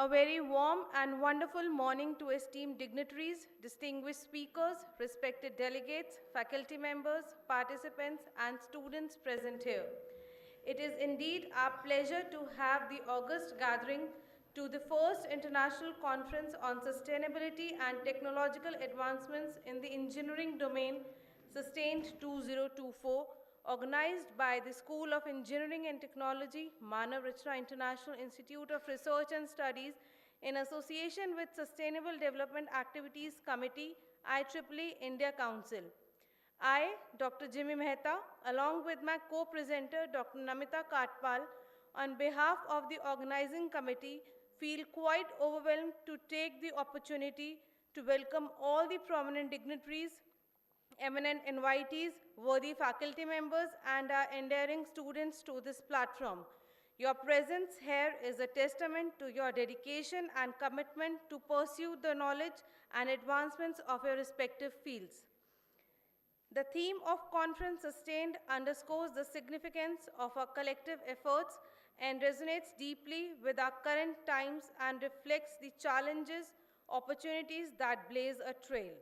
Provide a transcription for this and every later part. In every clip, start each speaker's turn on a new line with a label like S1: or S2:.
S1: A very warm and wonderful morning to esteemed dignitaries, distinguished speakers, respected delegates, faculty members, participants, and students present here. It is indeed our pleasure to have the august gathering to the first International Conference on Sustainability and Technological Advancements in the Engineering Domain, sustained 2024, organized by the School of Engineering and Technology, Manav Rachna International Institute of Research and Studies, in association with Sustainable Development Activities Committee, IEEE India Council. I, Dr. Jimmy Mehta, along with my co-presenter, Dr. Namita Katpal, on behalf of the organizing committee, feel quite overwhelmed to take the opportunity to welcome all the prominent dignitaries, eminent invitees, worthy faculty members, and our endearing students to this platform. Your presence here is a testament to your dedication and commitment to pursue the knowledge and advancements of your respective fields. The theme of Conference Sustained underscores the significance of our collective efforts and resonates deeply with our current times and reflects the challenges, opportunities that blaze a trail.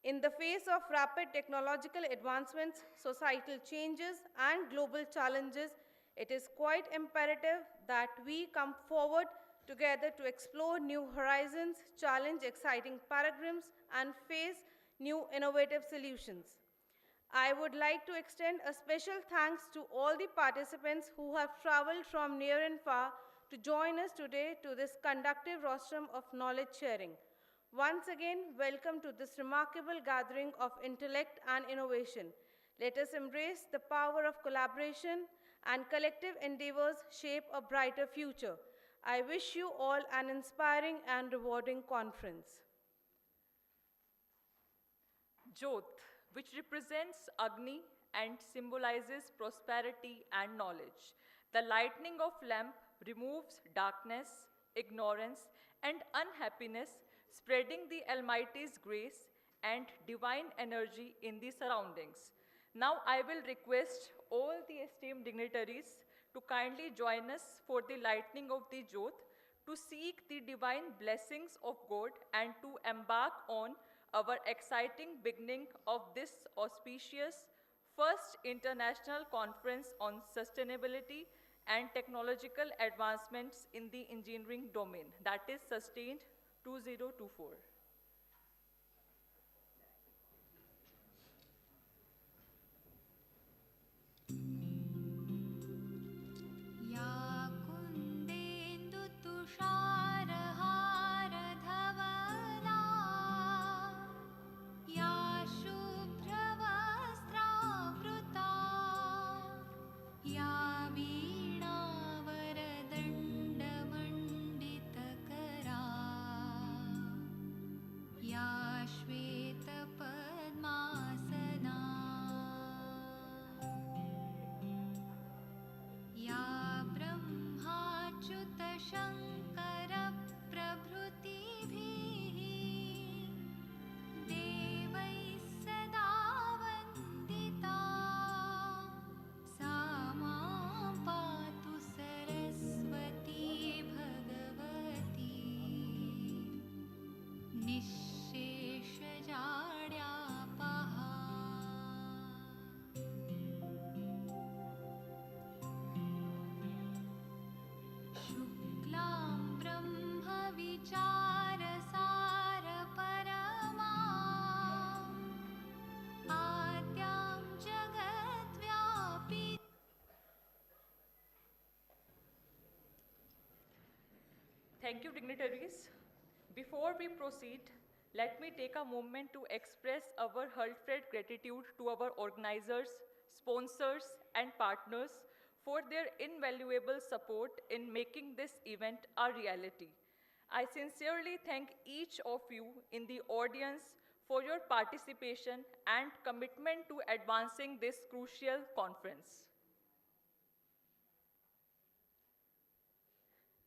S1: In the face of rapid technological advancements, societal changes, and global challenges, it is quite imperative that we come forward together to explore new horizons, challenge exciting paradigms, and face new innovative solutions. I would like to extend a special thanks to all the participants who have traveled from near and far to join us today to this conductive rostrum of knowledge sharing. Once again, welcome to this remarkable gathering of intellect and innovation. Let us embrace the power of collaboration and collective endeavors shape a brighter future. I wish you all an inspiring and rewarding conference.
S2: Jyot, which represents Agni and symbolizes prosperity and knowledge. The lightning of lamp removes darkness, ignorance, and unhappiness, spreading the Almighty's grace and divine energy in the surroundings. Now I will request all the esteemed dignitaries to kindly join us for the lighting of the Jyot, to seek the divine blessings of God and to embark on our exciting beginning of this auspicious first International Conference on Sustainability and Technological Advancements in the Engineering Domain, that is Sustained 2024. Thank you, dignitaries. Before we proceed, let me take a moment to express our heartfelt gratitude to our organizers, sponsors, and partners for their invaluable support in making this event a reality. I sincerely thank each of you in the audience for your participation and commitment to advancing this crucial conference.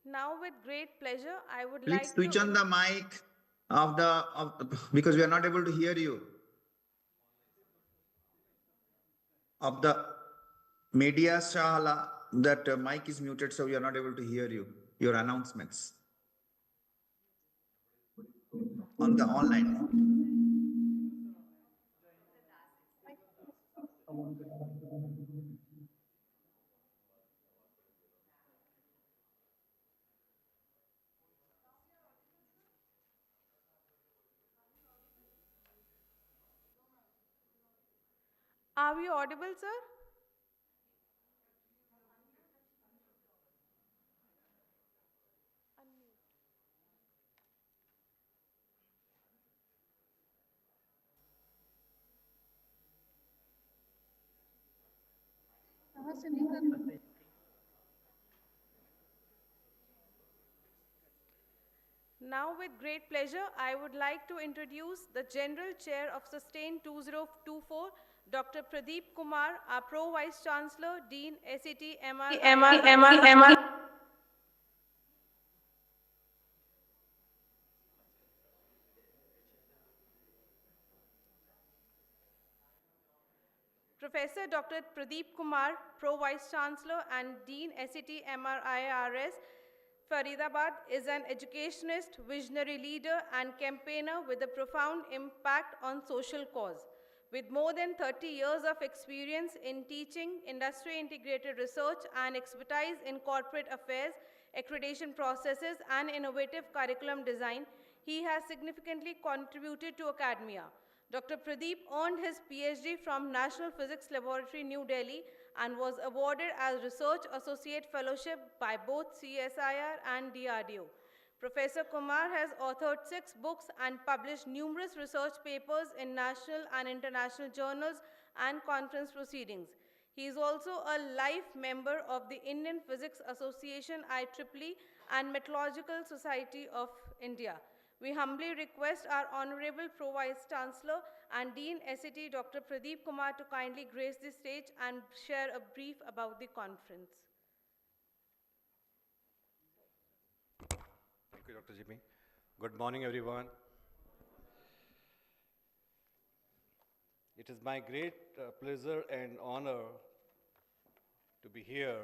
S1: Now, with great pleasure, I would
S3: Please
S1: like
S3: switch
S1: to...
S3: on the mic because we are not able to hear you. Of the media shala, that mic is muted, so we are not able to hear you, your announcements. on the online mode.
S1: Are we audible, sir? Now, with great pleasure, I would like to introduce the General Chair of Sustain 2024, Dr. Pradeep Kumar, our Pro Vice Chancellor, Dean, SET, MR. Professor Dr. Pradeep Kumar, Pro Vice Chancellor and Dean, SET, MRIRS, Faridabad, is an educationist, visionary leader, and campaigner with a profound impact on social cause. With more than 30 years of experience in teaching, industry-integrated research, and expertise in corporate affairs, accreditation processes, and innovative curriculum design, he has significantly contributed to academia. Dr. Pradeep earned his PhD from National Physics Laboratory, New Delhi, and was awarded as Research Associate Fellowship by both CSIR and DRDO. Professor Kumar has authored 6 books and published numerous research papers in national and international journals and conference proceedings. He is also a life member of the Indian Physics Association, IEEE, and Meteorological Society of India. We humbly request our Honorable Pro Vice Chancellor and Dean SET Dr. Pradeep Kumar to kindly grace the stage and share a brief about the conference.
S4: Thank you, Dr. Jimmy. Good morning, everyone. It is my great pleasure and honor to be here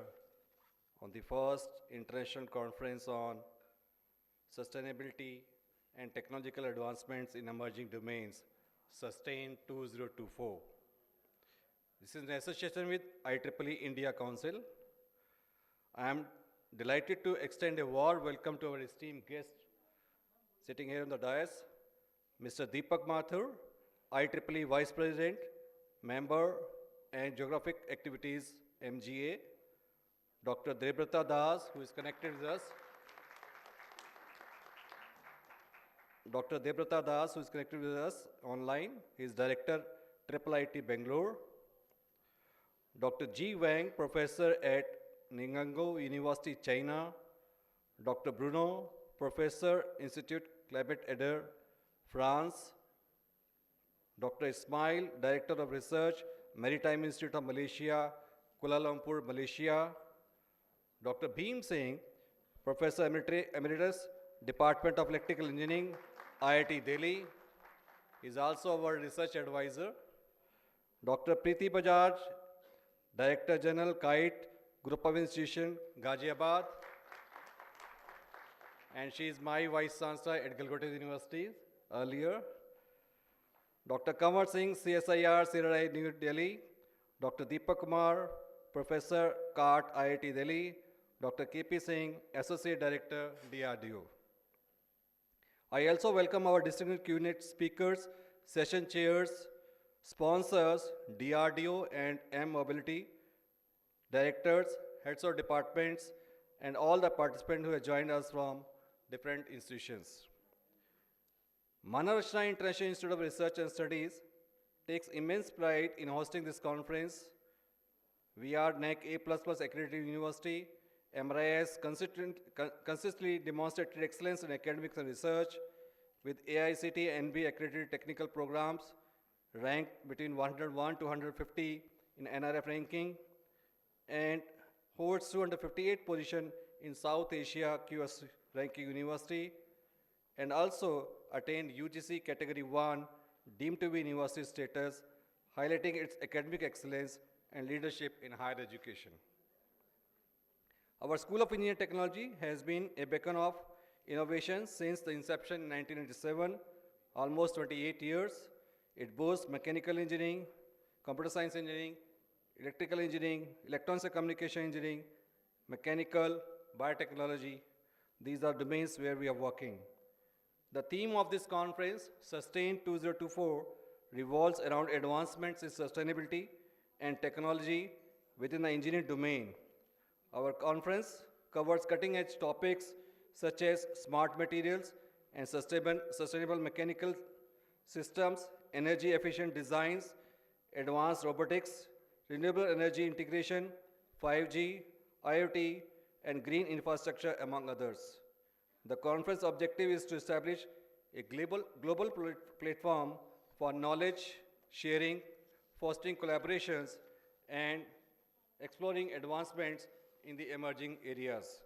S4: on the first international conference on sustainability and technological advancements in emerging domains, Sustain 2024. This is an association with IEEE India Council. I am delighted to extend a warm welcome to our esteemed guest sitting here on the dais, Mr. Deepak Mathur, IEEE Vice President, Member and Geographic Activities, MGA, Dr. Deata Das, who is connected with us, Dr. Deata Das, who is connected with us online. He is Director, IIIT Bangalore. Dr. G. Wang, Professor at Ningbo University, China. Dr. Bruno, Professor, Institut Clabet Eder, France. Dr. Ismile, Director of Research, Maritime Institute of Malaysia, Kuala Lumpur, Malaysia. Dr. Beem Singh, Professor Emeritus, Department of Electrical Engineering, IIT Delhi. He is also our research advisor. Dr. Preeti Bajaj, Director General, Kite Group of Institution, Ghaziabad. And she is my Vice Chancellor at Calcutta University earlier. Dr. Kanwar Singh, CSIR, CRI, New Delhi. Dr. Deepak Kumar, Professor, CART, IIT Delhi. Dr. KP Singh, Associate Director, DRDO. I also welcome our distinguished Keynote speakers, session chairs, sponsors, DRDO and M-Mobility, directors, heads of departments, and all the participants who have joined us from different institutions. Manav Rachna International Institute of Research and Studies takes immense pride in hosting this conference. We are NAC A++ accredited university. MRIS consistently demonstrated excellence in academics and research with AICT NB accredited technical programs ranked between 101 to 150 in NRF ranking and holds 258 position in South Asia QS ranking university and also attained UGC category 1 deemed to be university status, highlighting its academic excellence and leadership in higher education. Our School of Engineering Technology has been a beacon of innovation since the inception in 1997, almost 28 years. It boasts mechanical engineering, computer science engineering, electrical engineering, electronics and communication engineering, mechanical, biotechnology. These are domains where we are working. The theme of this conference, Sustain 2024, revolves around advancements in sustainability and technology within the engineering domain. Our conference covers cutting-edge topics such as smart materials and sustainable mechanical systems, energy-efficient designs, advanced robotics, renewable energy integration, 5G, IoT, and green infrastructure, among others. The conference objective is to establish a global platform for knowledge sharing, fostering collaborations, and exploring advancements in the emerging areas.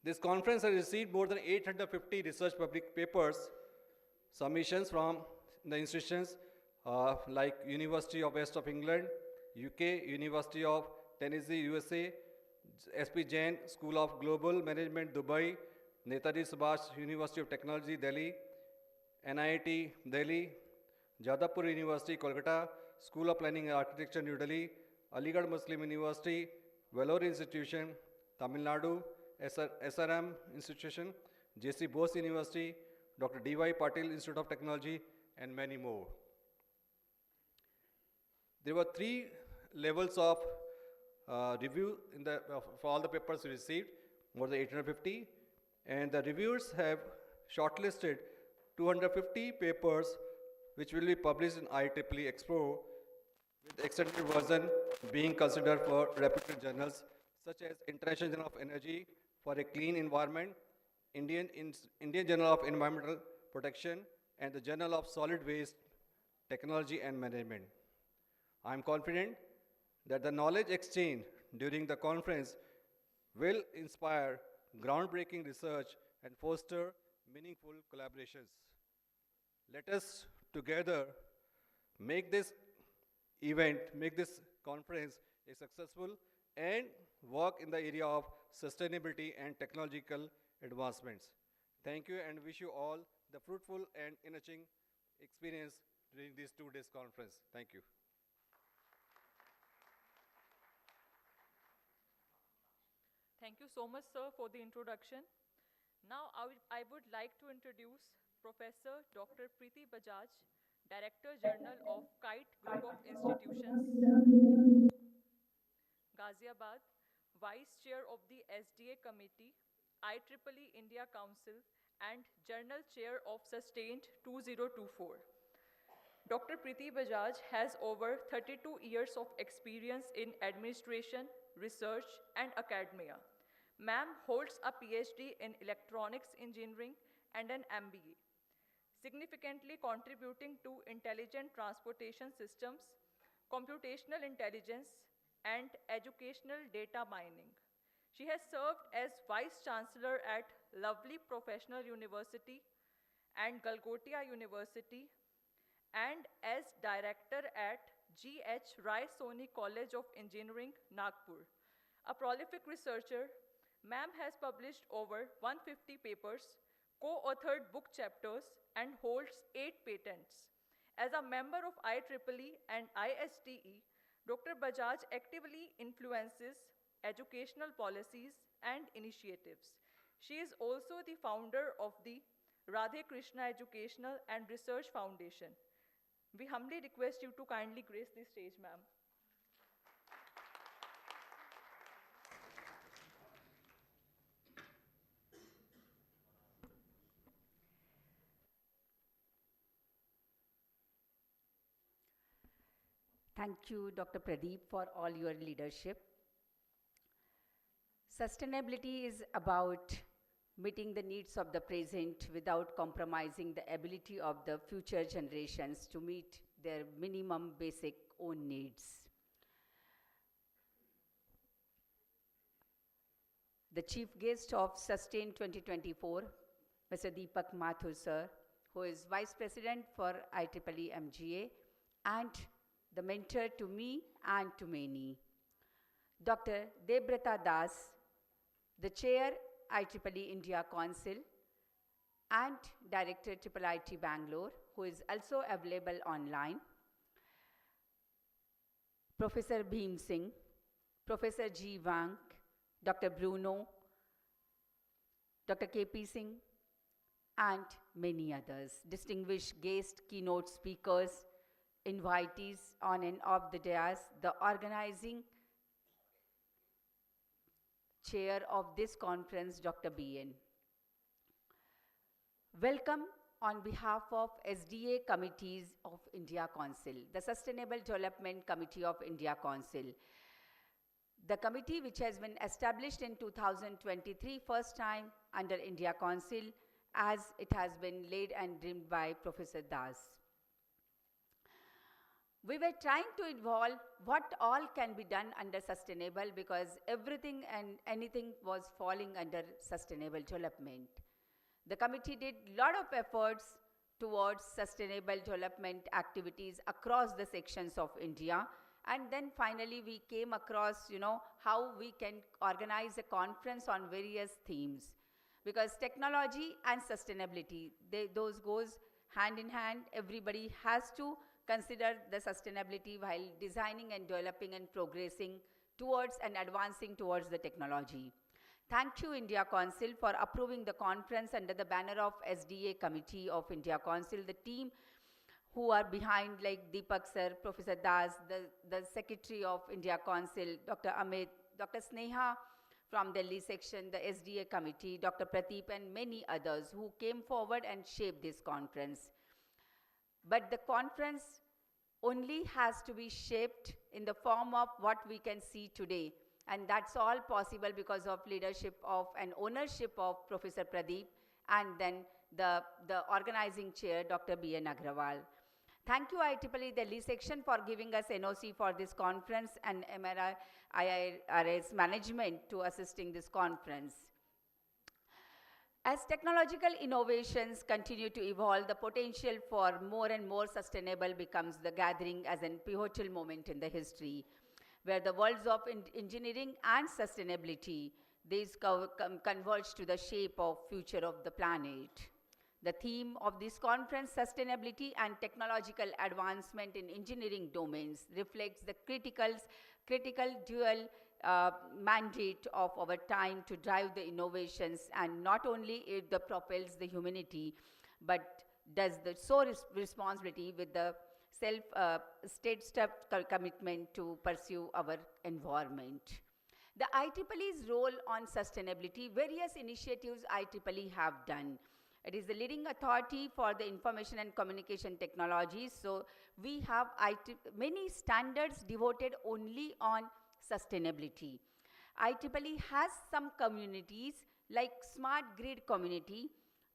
S4: This conference has received more than 850 research public papers, submissions from the institutions like University of West of England, UK, University of Tennessee, USA, SP Jain School of Global Management, Dubai, Netaji Subhash University of Technology, Delhi, NIT, Delhi, Jadavpur University, Kolkata, School of Planning and Architecture, New Delhi, Aligarh Muslim University, Vellore Institution, Tamil Nadu, SRM Institution, JC Bose University, Dr. D.Y. Patil Institute of Technology, and many more. There were 3 levels of review for all the papers we received, more than 850, and the reviewers have shortlisted 250 papers which will be published in IEEE Expo, with extended version being considered for reputed journals such as International Journal of Energy for a Clean Environment, Indian Journal of Environmental Protection, and the Journal of Solid Waste Technology and Management. I am confident that the knowledge exchange during the conference will inspire groundbreaking research and foster meaningful collaborations. Let us together make this event, make this conference a successful and work in the area of sustainability and technological advancements. Thank you and wish you all the fruitful and enriching experience during this 2 days conference. Thank you.
S2: Thank you so much, sir, for the introduction. Now, I would like to introduce Professor Dr. Preeti Bajaj, Director General of Kite Group of Institutions, Ghaziabad, Vice Chair of the SDA Committee, IEEE India Council, and Journal Chair of Sustained 2024. Dr. Preeti Bajaj has over 32 years of experience in administration, research, and academia. Ma'am holds a PhD in electronics engineering and an MBA, significantly contributing to intelligent transportation systems, computational intelligence, and educational data mining. She has served as Vice Chancellor at Lovely Professional University and Galgotia University, and as Director at G.H. Rai Soni College of Engineering, Nagpur. A prolific researcher, Ma'am has published over 150 papers, co-authored book chapters, and holds 8 patents. As a member of IEEE and ISTE, Dr. Bajaj actively influences educational policies and initiatives. She is also the founder of the Radhe Krishna Educational and Research Foundation. We humbly request you to kindly grace the stage, ma'am.
S5: Thank you, Dr. Pradeep, for all your leadership. Sustainability is about meeting the needs of the present without compromising the ability of the future generations to meet their minimum basic own needs. The chief guest of Sustain 2024, Mr. Deepak Mathur, sir, who is Vice President for IEEE MGA and the mentor to me and to many. Dr. Debrata Das, the Chair, IEEE India Council, and Director IIIT Bangalore, who is also available online, Professor Beem Singh, Professor G. Wang, Dr. Bruno, Dr. K.P. Singh, and many others, distinguished guest keynote speakers, invitees on and off the dais, the organizing chair of this conference, Dr. B.N. Welcome on behalf of SDA Committees of India Council, the Sustainable Development Committee of India Council. The committee, which has been established in 2023, first time under India Council, as it has been laid and dreamed by Professor Das. We were trying to involve what all can be done under sustainable, because everything and anything was falling under sustainable development. The committee did a lot of efforts towards sustainable development activities across the sections of India. And then finally we came across, how we can organize a conference on various themes. Because technology and sustainability, those goes hand in hand. Everybody has to consider the sustainability while designing and developing and progressing towards and advancing towards the technology. Thank you, India Council, for approving the conference under the banner of SDA Committee of India Council. The team who are behind, like Deepak sir, Professor Das, the Secretary of India Council, Dr. Amit, Dr. Sneha from Delhi section, the SDA Committee, Dr. Pradeep, and many others who came forward and shaped this conference. But the conference only has to be shaped in the form of what we can see today. And that's all possible because of leadership of and ownership of Professor Pradeep, and then the organizing chair, Dr. B.N. Agrawal. Thank you, IEEE Delhi section, for giving us NOC for this conference, and IIRS management to assisting this conference. As technological innovations continue to evolve, the potential for more and more sustainable becomes the gathering as a pivotal moment in the history, where the worlds of engineering and sustainability, these converge to the shape of future of the planet. The theme of this conference, sustainability and technological advancement in engineering domains, reflects the critical dual mandate of our time to drive the innovations, and not only it propels the humanity, but does the responsibility with the state-stepped commitment to pursue our environment. The IEEE's role on sustainability, various initiatives IEEE have done. It is the leading authority for the information and communication technologies. So we have many standards devoted only on sustainability. IEEE has some communities like Smart Grid Community,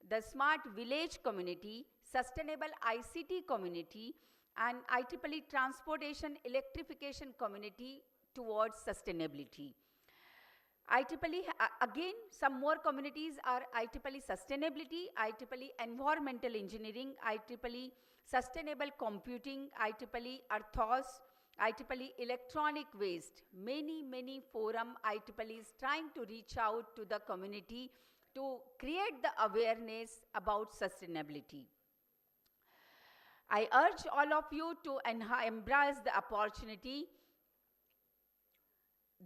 S5: the Smart Village Community, Sustainable ICT Community, and IEEE Transportation Electrification Community towards sustainability. IEEE, again, some more communities are IEEE Sustainability, IEEE Environmental Engineering, IEEE Sustainable Computing, IEEE Arthos, IEEE Electronic Waste. Many forum IEEE is trying to reach out to the community to create the awareness about sustainability. I urge all of you to embrace the opportunity,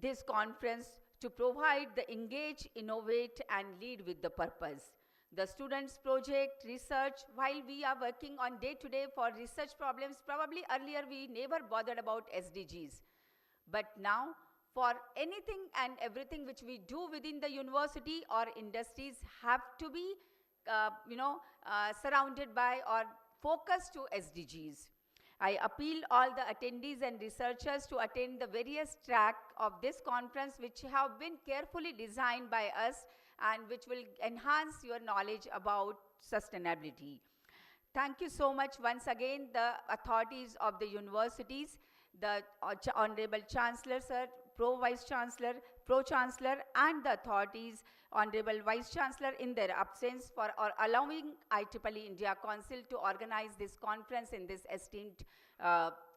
S5: this conference, to provide the engage, innovate, and lead with the purpose. The students' project, research, while we are working on day-to-day for research problems, probably earlier we never bothered about SDGs. But now, for anything and everything which we do within the university or industries have to be, surrounded by or focused to SDGs. I appeal all the attendees and researchers to attend the various track of this conference, which have been carefully designed by us and which will enhance your knowledge about sustainability. Thank you so much once again, the authorities of the universities, the Honorable Chancellor, Sir, Pro-Vice Chancellor, Pro-Chancellor, and the authorities, Honorable Vice Chancellor in their absence, for allowing IEEE India Council to organize this conference in this esteemed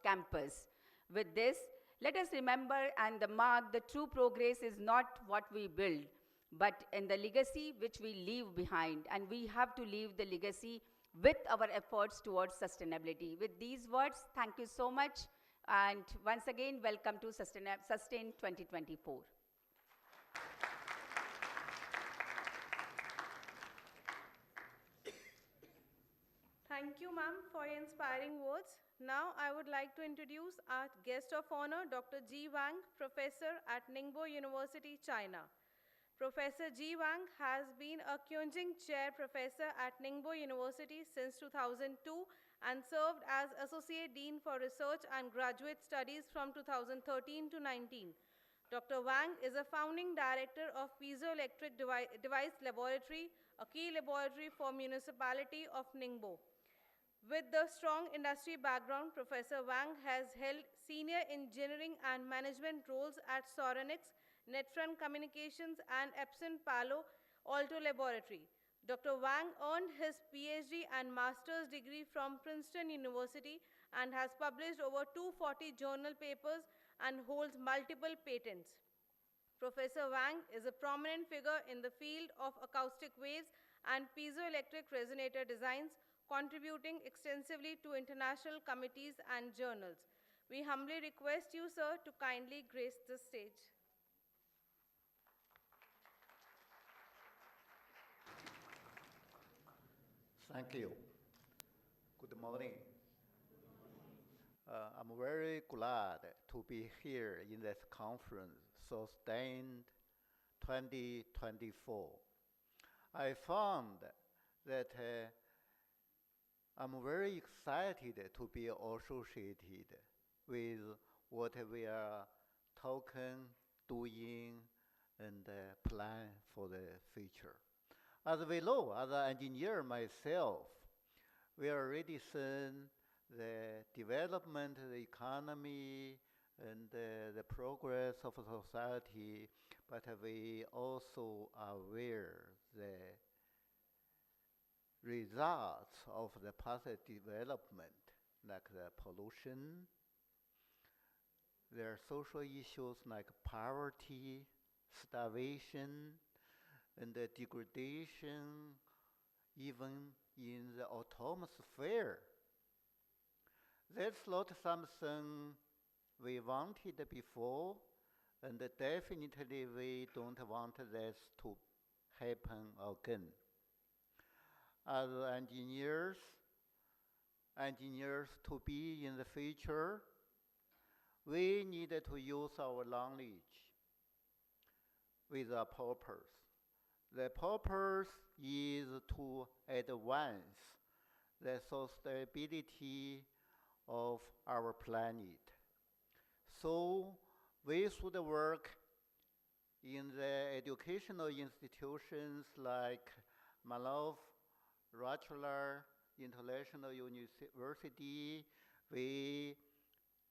S5: campus. With this, let us remember and mark the true progress is not what we build, but in the legacy which we leave behind. And we have to leave the legacy with our efforts towards sustainability. With these words, thank you so much. And once again, welcome to Sustain 2024.
S1: Thank you, ma'am, for your inspiring words. Now, I would like to introduce our guest of honor, Dr. G. Wang, professor at Ningbo University, China. Professor G. Wang has been a Kyunjing Chair Professor at Ningbo University since 2002 and served as Associate Dean for Research and Graduate Studies from 2013 to 19. Dr. Wang is a founding director of Piezoelectric Device Laboratory, a key laboratory for municipality of Ningbo. With the strong industry background, Professor Wang has held senior engineering and management roles at Soronix, Netfront Communications, and Epson Palo Alto Laboratory. Dr. Wang earned his PhD and master's degree from Princeton University and has published over 240 journal papers and holds multiple patents. Professor Wang is a prominent figure in the field of acoustic waves and piezoelectric resonator designs, contributing extensively to international committees and journals. We humbly request you, sir, to kindly grace the stage.
S6: Thank you. Good morning. I'm very glad to be here in this conference, Sustain 2024. I found that I'm very excited to be associated with what we are talking, doing, and plan for the future. As we know, as an engineer myself, we already seen the development of the economy and the progress of society, but we also are aware the results of the past development, like the pollution. There are social issues like poverty, starvation, and the degradation, even in the atmosphere. That's not something we wanted before, and definitely we don't want this to happen again. As engineers to be in the future, we need to use our knowledge with a purpose. The purpose is to advance the sustainability of our planet. So we should work in the educational institutions like Manav, Rachna International University. We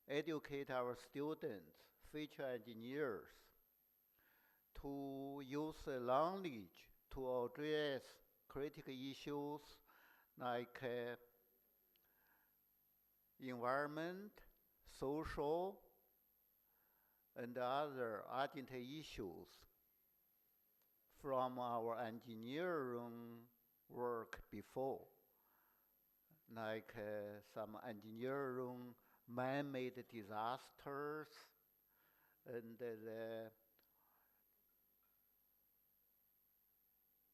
S6: educate our students, future engineers, to use the knowledge to address critical issues like environment, social, and other urgent issues from our engineering work before, like some engineering man-made disasters and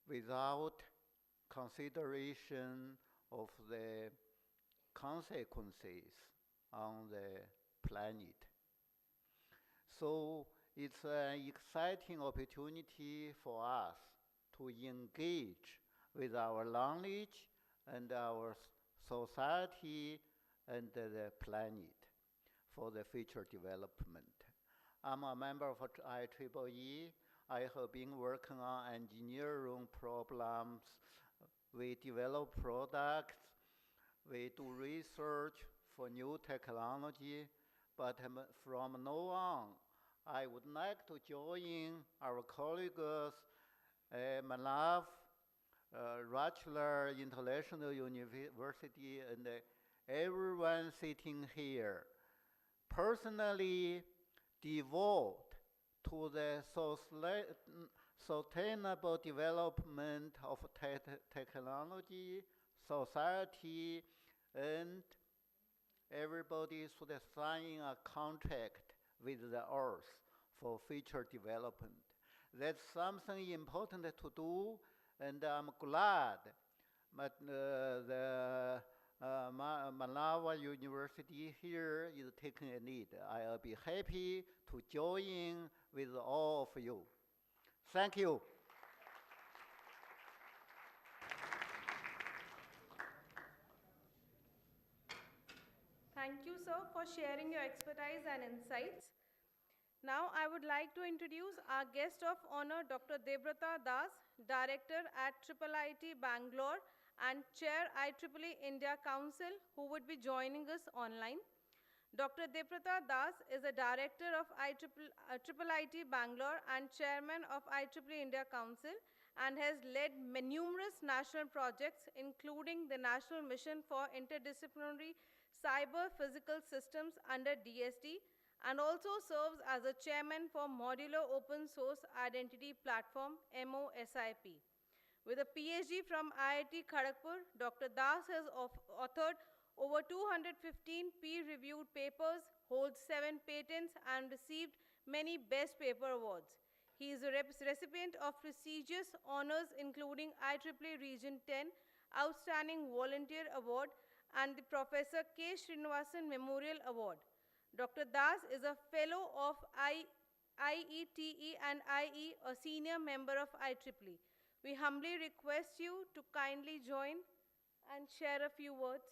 S6: without consideration of the consequences on the planet. So it's an exciting opportunity for us to engage with our knowledge and our society and the planet for the future development. I'm a member of IEEE. I have been working on engineering problems. We develop products. We do research for new technology. But from now on, I would like to join our colleagues, Manav, Rachna International University, and everyone sitting here, personally devote to the sustainable development of technology, society, and everybody should sign a contract with the earth for future development. That's something important to do, and I'm glad but, the Manav University here is taking a lead. I'll be happy to join with all of you. Thank you.
S1: Thank you, sir, for sharing your expertise and insights. Now, I would like to introduce our guest of honor, Dr. Deata Das, Director at IIIT Bangalore and Chair IEEE India Council, who would be joining us online. Dr. Deata Das is a Director of IIIT Bangalore and Chairman of IEEE India Council and has led numerous national projects, including the National Mission for Interdisciplinary Cyber Physical Systems under DST, and also serves as a chairman for Modular Open Source Identity Platform, MOSIP. With a PhD from IIT Kharagpur, Dr. Das has authored over 215 peer-reviewed papers, holds 7 patents, and received many Best Paper Awards. He is a recipient of prestigious honors including IEEE Region 10 Outstanding Volunteer Award and the Professor K. Srinivasan Memorial Award. Dr. Das is a fellow of IEEE and IE, a senior member of IEEE. We humbly request you to kindly join and share a few words.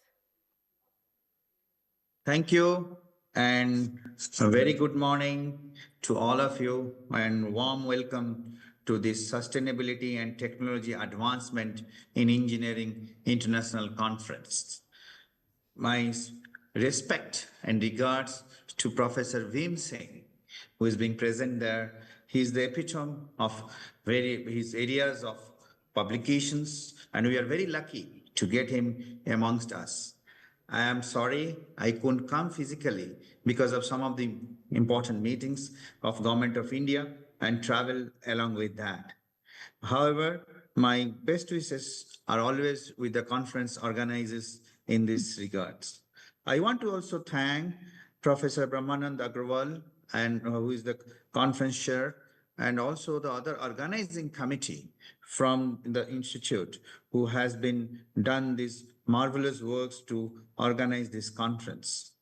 S3: Thank you, and a very good morning to all of you, and warm welcome to this Sustainability and Technology Advancement in Engineering International Conference. My respect and regards to Professor Beem Singh, who is being present there. He is the epitome of his areas of publications, and we are very lucky to get him amongst us. I am sorry I couldn't come physically because of some of the important meetings of Government of India and travel along with that. However, my best wishes are always with the conference organizers in this regards. I want to also thank Professor Brahmanand Agrawal, and who is the conference chair, and also the other organizing committee from the institute who has been done these marvelous works to organize this conference.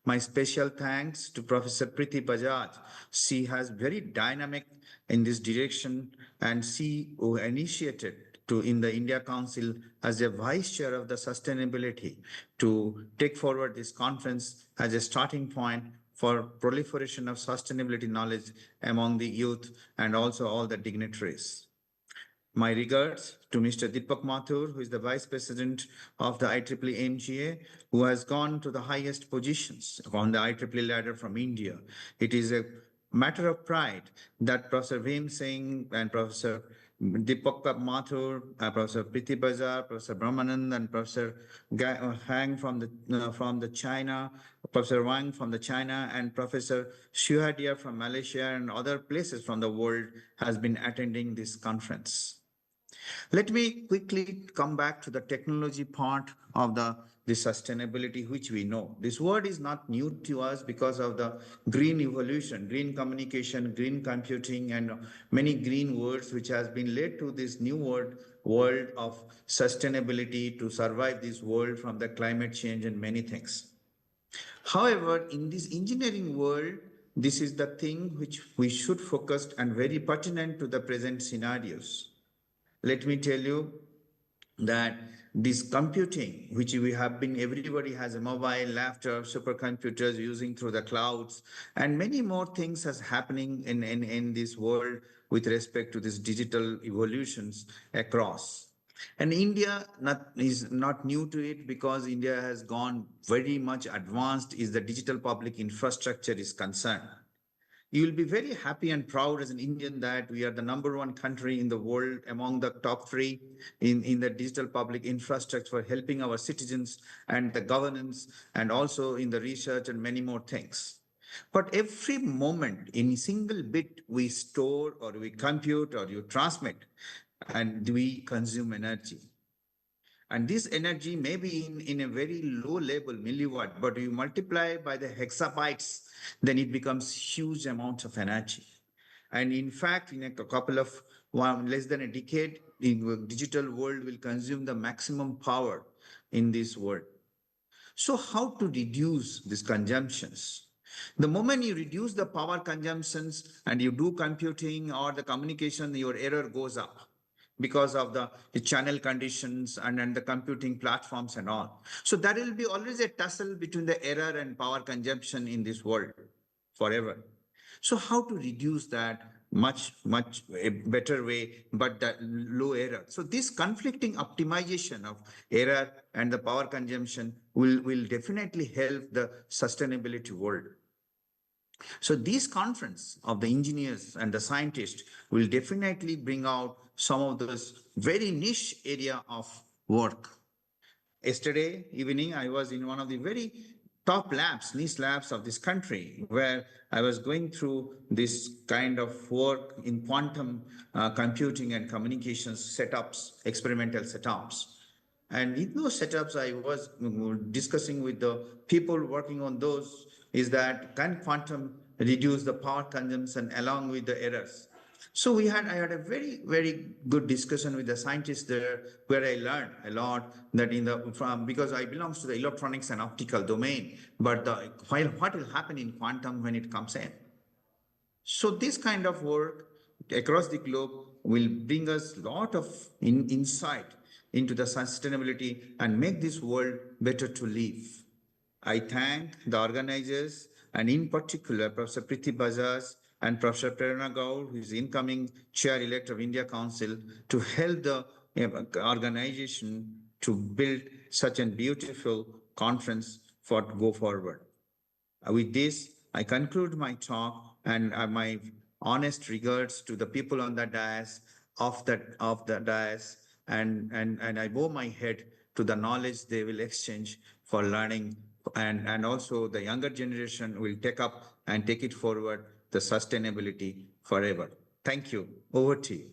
S3: My special thanks to Professor Priti Bajaj. She has very dynamic in this direction, and she who initiated in the India Council as a vice chair of the sustainability to take forward this conference as a starting point for proliferation of sustainability knowledge among the youth and also all the dignitaries. My regards to Mr. Deepak Mathur, who is the Vice President of the IEEE MGA, who has gone to the highest positions on the IEEE ladder from India. It is a matter of pride that Professor Beem Singh and Professor Deepak Mathur, Professor Priti Bajaj, Professor Brahmanand, and Professor Wang from the China, Professor Wang from the China, and Professor Sueda from Malaysia and other places from the world has been attending this conference. Let me quickly come back to the technology part of the sustainability, which we know. This word is not new to us because of the green evolution, green communication, green computing, and many green words which has been led to this new world of sustainability to survive this world from the climate change and many things. However, in this engineering world, this is the thing which we should focus and very pertinent to the present scenarios. Let me tell you that this computing, which we have been, everybody has a mobile, laptop, supercomputers using through the clouds, and many more things is happening in this world with respect to this digital evolutions across. And India is not new to it because India has gone very much advanced as the digital public infrastructure is concerned. You will be very happy and proud as an Indian that we are the #1 country in the world among the top 3 in the digital public infrastructure for helping our citizens and the governance and also in the research and many more things. But every moment, any single bit we store or we compute or you transmit, and we consume energy. And this energy may be in a very low level milliwatt, but you multiply by the hexabytes, then it becomes huge amount of energy. And in fact, in a couple of less than a decade, the digital world will consume the maximum power in this world. So how to reduce these consumptions? The moment you reduce the power consumptions and you do computing or the communication, your error goes up because of the channel conditions and the computing platforms and all. So there will be always a tussle between the error and power consumption in this world forever. So how to reduce that much a better way, but that low error. So this conflicting optimization of error and the power consumption will definitely help the sustainability world. So this conference of the engineers and the scientists will definitely bring out some of those very niche area of work. Yesterday evening, I was in one of the very top labs, niche labs of this country, where I was going through this kind of work in quantum computing and communications setups, experimental setups. And in those setups, I was discussing with the people working on those is that can quantum reduce the power consumption along with the errors? So I had a very good discussion with the scientists there, where I learned a lot that because I belongs to the electronics and optical domain, but what will happen in quantum when it comes in? So this kind of work across the globe will bring us a lot of insight into the sustainability and make this world better to live. I thank the organizers and in particular Professor Priti Bajaj and Professor Prerna Gaur, who is incoming chair-elect of India Council, to help the organization to build such a beautiful conference for go forward. With this, I conclude my talk and my honest regards to the people on the dais, of the dais, and I bow my head to the knowledge they will exchange for learning, and also the younger generation will take up and take it forward the sustainability forever. Thank you. Over to you.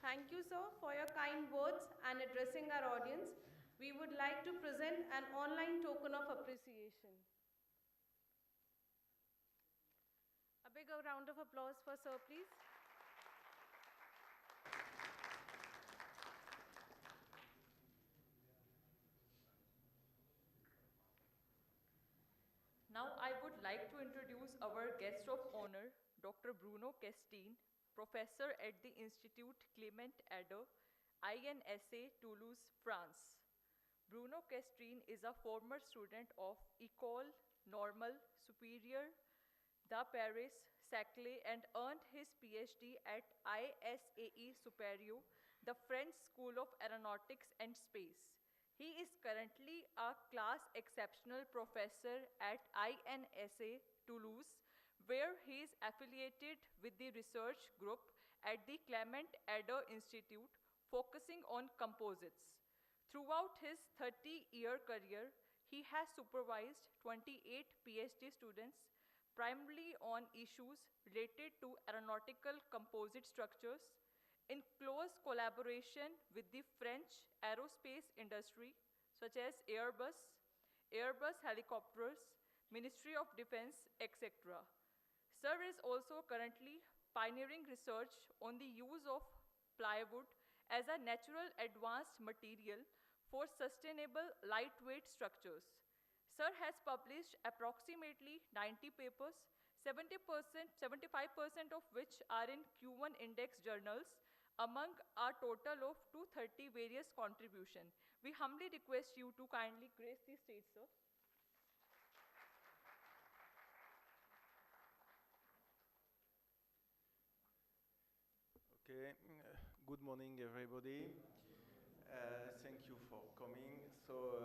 S1: Thank you, sir, for your kind words and addressing our audience. We would like to present an online token of appreciation. A big round of applause for sir, please.
S2: Now I would like to introduce our guest of honor, Dr. Bruno Castanie, professor at the Institut Clement Ader, INSA, Toulouse, France. Bruno Castanie is a former student of École Normale Supérieure de Paris, Saclay, and earned his PhD at ISAE Superior, the French School of Aeronautics and Space. He is currently a class exceptional professor at INSA Toulouse, where he is affiliated with the research group at the Clement Ader Institute, focusing on composites. Throughout his 30-year career, he has supervised 28 PhD students, primarily on issues related to aeronautical composite structures, in close collaboration with the French aerospace industry, such as Airbus helicopters, Ministry of Defense, etc. Sir is also currently pioneering research on the use of plywood as a natural advanced material for sustainable lightweight structures. Sir has published approximately 90 papers, 75% of which are in Q1 index journals, among a total of 230 various contributions. We humbly request you to kindly grace the stage, sir.
S7: Okay, good morning everybody. Thank you for coming. So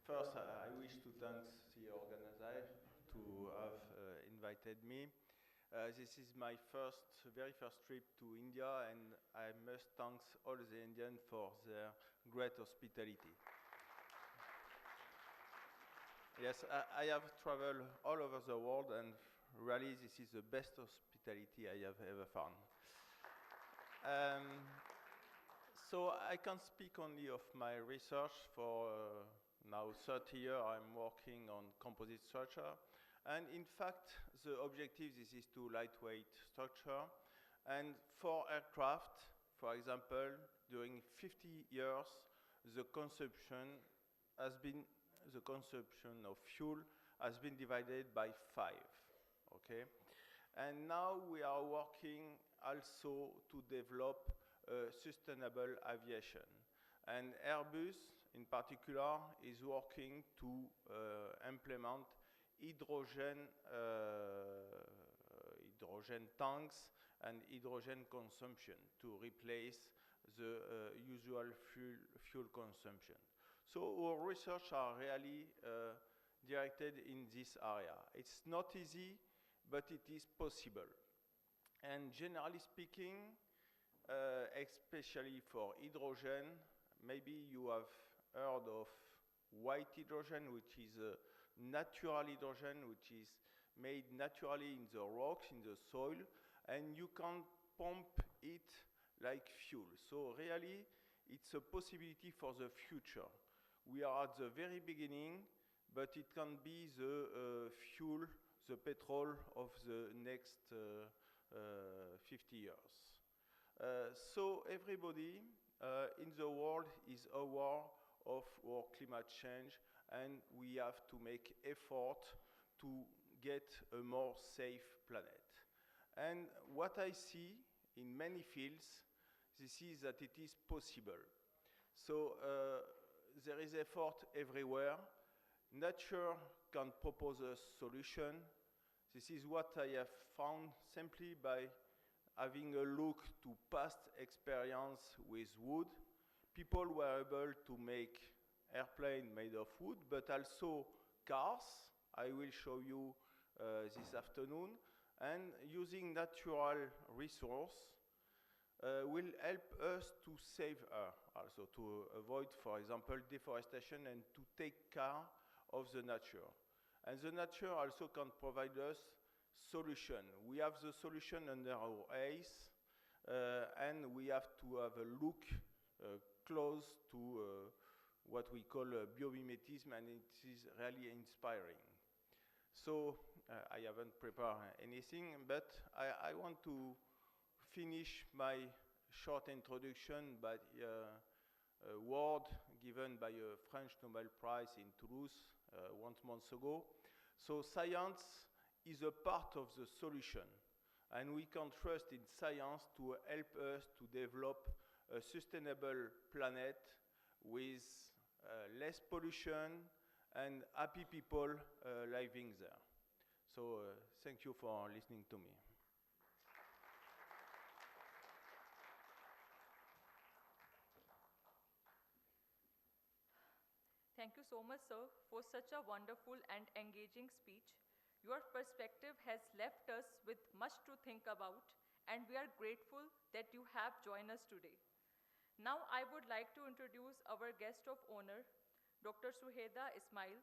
S7: first I wish to thank the organizer to have invited me. This is my very first trip to India, and I must thank all the Indians for their great hospitality. Yes, I have traveled all over the world, and really this is the best hospitality I have ever found. Um, so I can speak only of my research. For now 30 years I'm working on composite structure, and in fact the objective is to lightweight structure, and for aircraft, for example, during 50 years the consumption of fuel has been divided by 5, okay? And now we are working also to develop sustainable aviation. And Airbus, in particular, is working to implement hydrogen tanks and hydrogen consumption to replace the usual fuel consumption. So our research are really directed in this area. It's not easy, but it is possible. And generally speaking, especially for hydrogen, maybe you have heard of white hydrogen, which is a natural hydrogen, which is made naturally in the rocks, in the soil, and you can pump it like fuel. So really, it's a possibility for the future. We are at the very beginning, but it can be the fuel, the petrol of the next 50 years. So everybody in the world is aware of our climate change, and we have to make effort to get a more safe planet. And what I see in many fields, this is that it is possible. So there is effort everywhere. Nature can propose a solution. This is what I have found simply by having a look to past experience with wood. People were able to make airplanes made of wood, but also cars. I will show you this afternoon. And using natural resource will help us to save Earth, also to avoid, for example, deforestation, and to take care of the nature. And the nature also can provide us solution. We have the solution under our eyes, and we have to have a look close to what we call biomimetism, and it is really inspiring. So I haven't prepared anything, but I want to finish my short introduction by a word given by a French Nobel Prize in Toulouse 1 month ago. So science is a part of the solution, and we can trust in science to help us to develop a sustainable planet with less pollution and happy people living there. So thank you for listening to me.
S2: Thank you so much, sir, for such a wonderful and engaging speech. Your perspective has left us with much to think about, and we are grateful that you have joined us today. Now I would like to introduce our guest of honor, Dr. Sueda Ismile,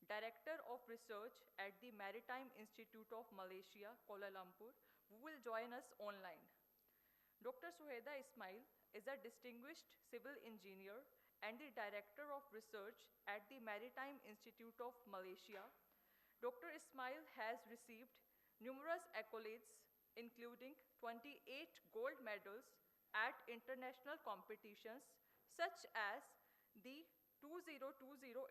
S2: Director of Research at the Maritime Institute of Malaysia, Kuala Lumpur, who will join us online. Dr. Sueda Ismile is a distinguished civil engineer and the Director of Research at the Maritime Institute of Malaysia. Dr. Ismile has received numerous accolades, including 28 gold medals at international competitions, such as the 2020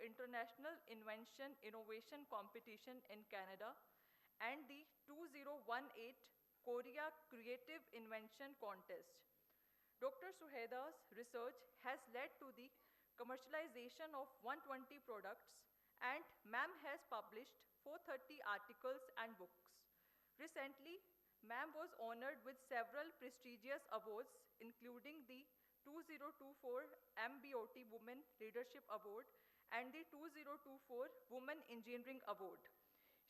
S2: International Invention Innovation Competition in Canada and the 2018 Korea Creative Invention Contest. Dr. Sueda's research has led to the commercialization of 120 products, and ma'am has published 430 articles and books. Recently, ma'am was honored with several prestigious awards, including the 2024 MBOT Women Leadership Award and the 2024 Women Engineering Award.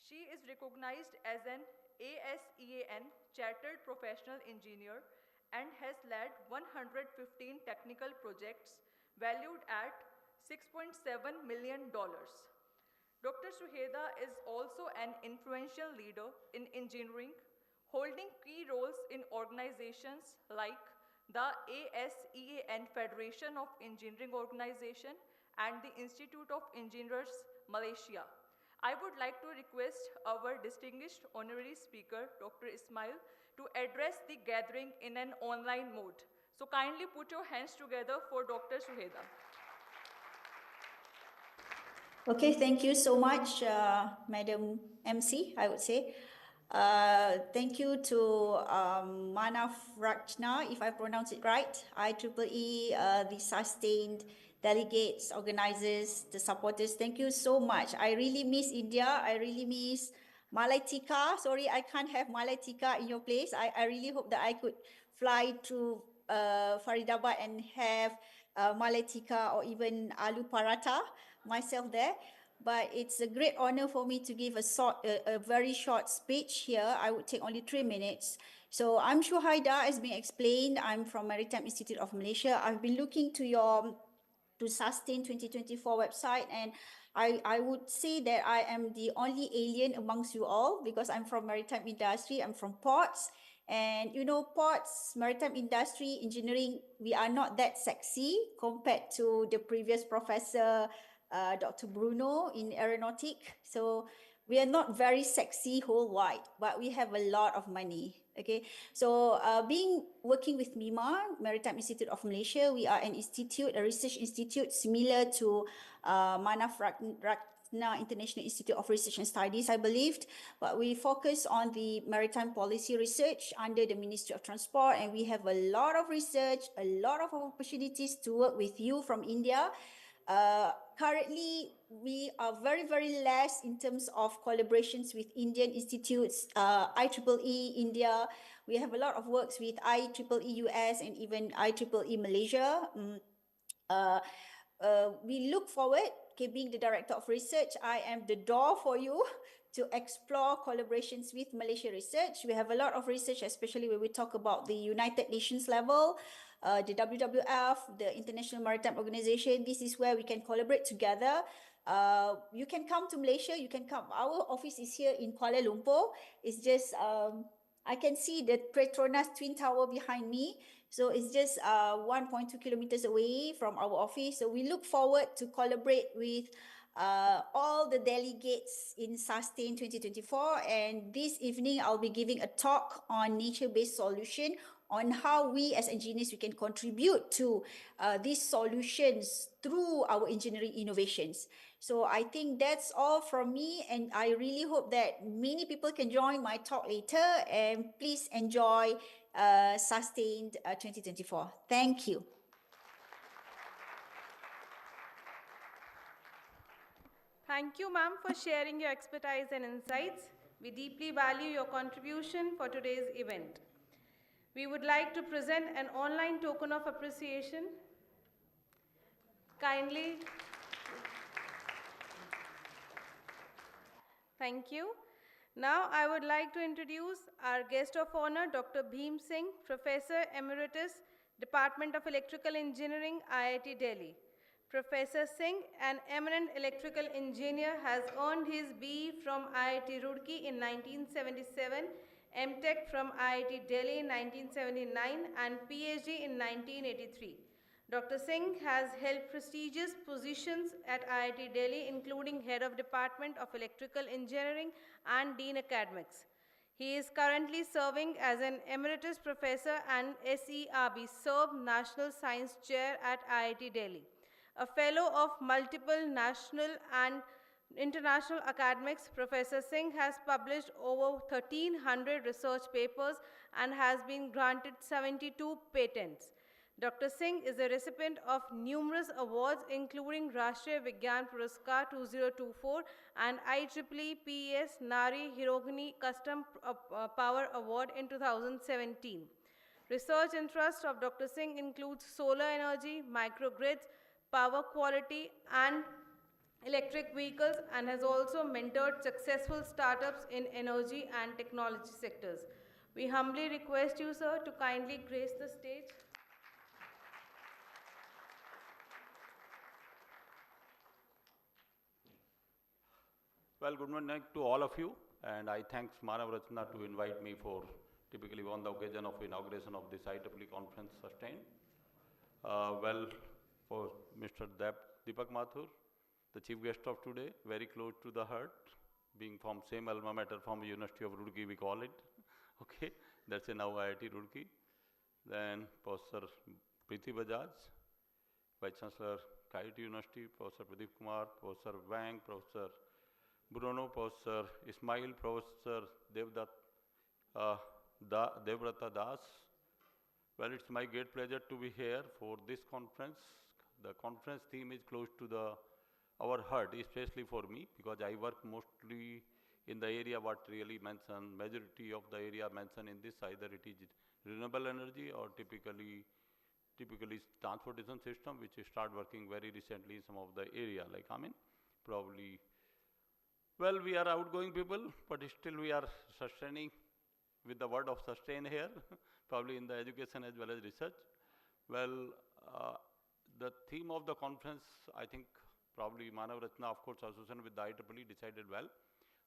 S2: She is recognized as an ASEAN Chartered Professional Engineer and has led 115 technical projects valued at $6.7 million. Dr. Sueda is also an influential leader in engineering, holding key roles in organizations like the ASEAN Federation of Engineering Organization and the Institute of Engineers, Malaysia. I would like to request our distinguished honorary speaker, Dr. Ismile, to address the gathering in an online mode. So kindly put your hands together for Dr. Sueda.
S8: Okay, thank you so much, Madam MC, I would say. Thank you to Manav, Rachna, if I pronounce it right, IEEE, the sustained delegates, organizers, the supporters. Thank you so much. I really miss India. I really miss Malai Tikka. Sorry, I can't have Malai Tikka in your place. I really hope that I could fly to Faridabad and have Malai Tikka or even Aloo Paratha myself there. But it's a great honor for me to give a very short speech here. I would take only 3 minutes. So I'm Shuhaida, as been explained. I'm from Maritime Institute of Malaysia. I've been looking to Sustain 2024 website, and I would say that I am the only alien amongst you all because I'm from maritime industry. I'm from ports. And you know, ports, maritime industry, engineering, we are not that sexy compared to the previous professor, Dr. Bruno in aeronautic. So we are not very sexy whole wide, but we have a lot of money. Okay, so working with MIMA, Maritime Institute of Malaysia, we are an institute, a research institute similar to Manav Rachna International Institute of Research and Studies, I believed, but we focus on the maritime policy research under the Ministry of Transport, and we have a lot of research, a lot of opportunities to work with you from India. Currently, we are very, very less in terms of collaborations with Indian institutes, IEEE India. We have a lot of works with IEEE US and even IEEE Malaysia. We look forward, being the Director of Research, I am the door for you to explore collaborations with Malaysia Research. We have a lot of research, especially when we talk about the United Nations level, the WWF, the International Maritime Organization. This is where we can collaborate together. You can come to Malaysia, you can come. Our office is here in Kuala Lumpur. It's just, I can see the Petronas Twin Tower behind me. So it's just 1.2 kilometers away from our office. So we look forward to collaborate with all the delegates in Sustain 2024. And this evening, I'll be giving a talk on nature-based solution, on how we as engineers, we can contribute to these solutions through our engineering innovations. So I think that's all from me, and I really hope that many people can join my talk later, and please enjoy Sustained 2024. Thank you.
S1: Thank you, ma'am, for sharing your expertise and insights. We deeply value your contribution for today's event. We would like to present an online token of appreciation. Kindly. Thank you. Now I would like to introduce our guest of honor, Dr. Beem Singh, Professor Emeritus, Department of Electrical Engineering, IIT Delhi. Professor Singh, an eminent electrical engineer, has earned his BE from IIT Roorkee in 1977, MTech from IIT Delhi in 1979, and PhD in 1983. Dr. Singh has held prestigious positions at IIT Delhi, including Head of Department of Electrical Engineering and Dean Academics. He is currently serving as an Emeritus Professor and SERB SERB National Science Chair at IIT Delhi. A Fellow of multiple national and international academics, Professor Singh has published over 1,300 research papers and has been granted 72 patents. Dr. Singh is a recipient of numerous awards, including Rashtriya Vigyan Puraskar 2024 and IEEE PES Nari Hirogini Custom Power Award in 2017. Research interests of Dr. Singh includes solar energy, microgrids, power quality, and electric vehicles, and has also mentored successful startups in energy and technology sectors. We humbly request you, sir, to kindly grace the stage.
S9: Well, good morning to all of you, and I thanks Manav Rachna to invite me for typically on the occasion of inauguration of this IEEE conference sustained. Well, for Mr. Deepak Mathur, the chief guest of today, very close to the heart, being from same alma mater from University of Roorkee, we call it. Okay, that's a now IIT Roorkee. Then Professor Preeti Bajaj, Vice Chancellor, Keynote University, Professor Pradeep Kumar, Professor Wang, Professor Bruno, Professor Ismile, Professor Devrata Das. Well, it's my great pleasure to be here for this conference. The conference theme is close to our heart, especially for me, because I work mostly in the area what really mentioned, majority of the area mentioned in this, either it is renewable energy or typically transportation system, which start working very recently in some of the area, like probably, well, we are outgoing people, but still we are sustaining with the word of sustain here, probably in the education as well as research. Well, the theme of the conference, I think probably Manav Rachna, of course, association with the IEEE decided well.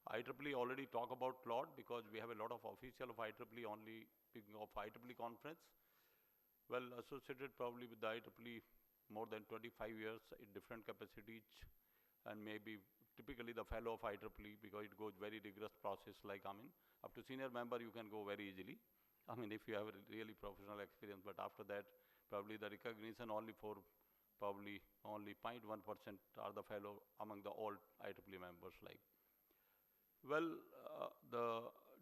S9: IEEE already talk about lot because we have a lot of official of IEEE only speaking of IEEE conference. Well, associated probably with the IEEE more than 25 years in different capacities, and maybe typically the fellow of IEEE because it goes very rigorous process like up to senior member you can go very easily. If you have a really professional experience, but after that probably the recognition only for probably only 0.1% are the fellow among the all IEEE members like. Well,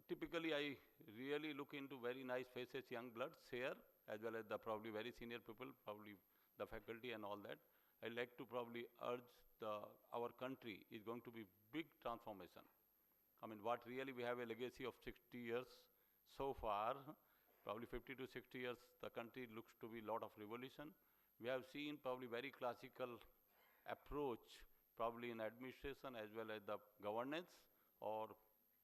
S9: typically I really look into very nice faces, young bloods here, as well as the probably very senior people, probably the faculty and all that. I like to probably urge our country is going to be big transformation. What really we have a legacy of 60 years so far, probably 50 to 60 years, the country looks to be a lot of revolution. We have seen probably very classical approach, probably in administration as well as the governance or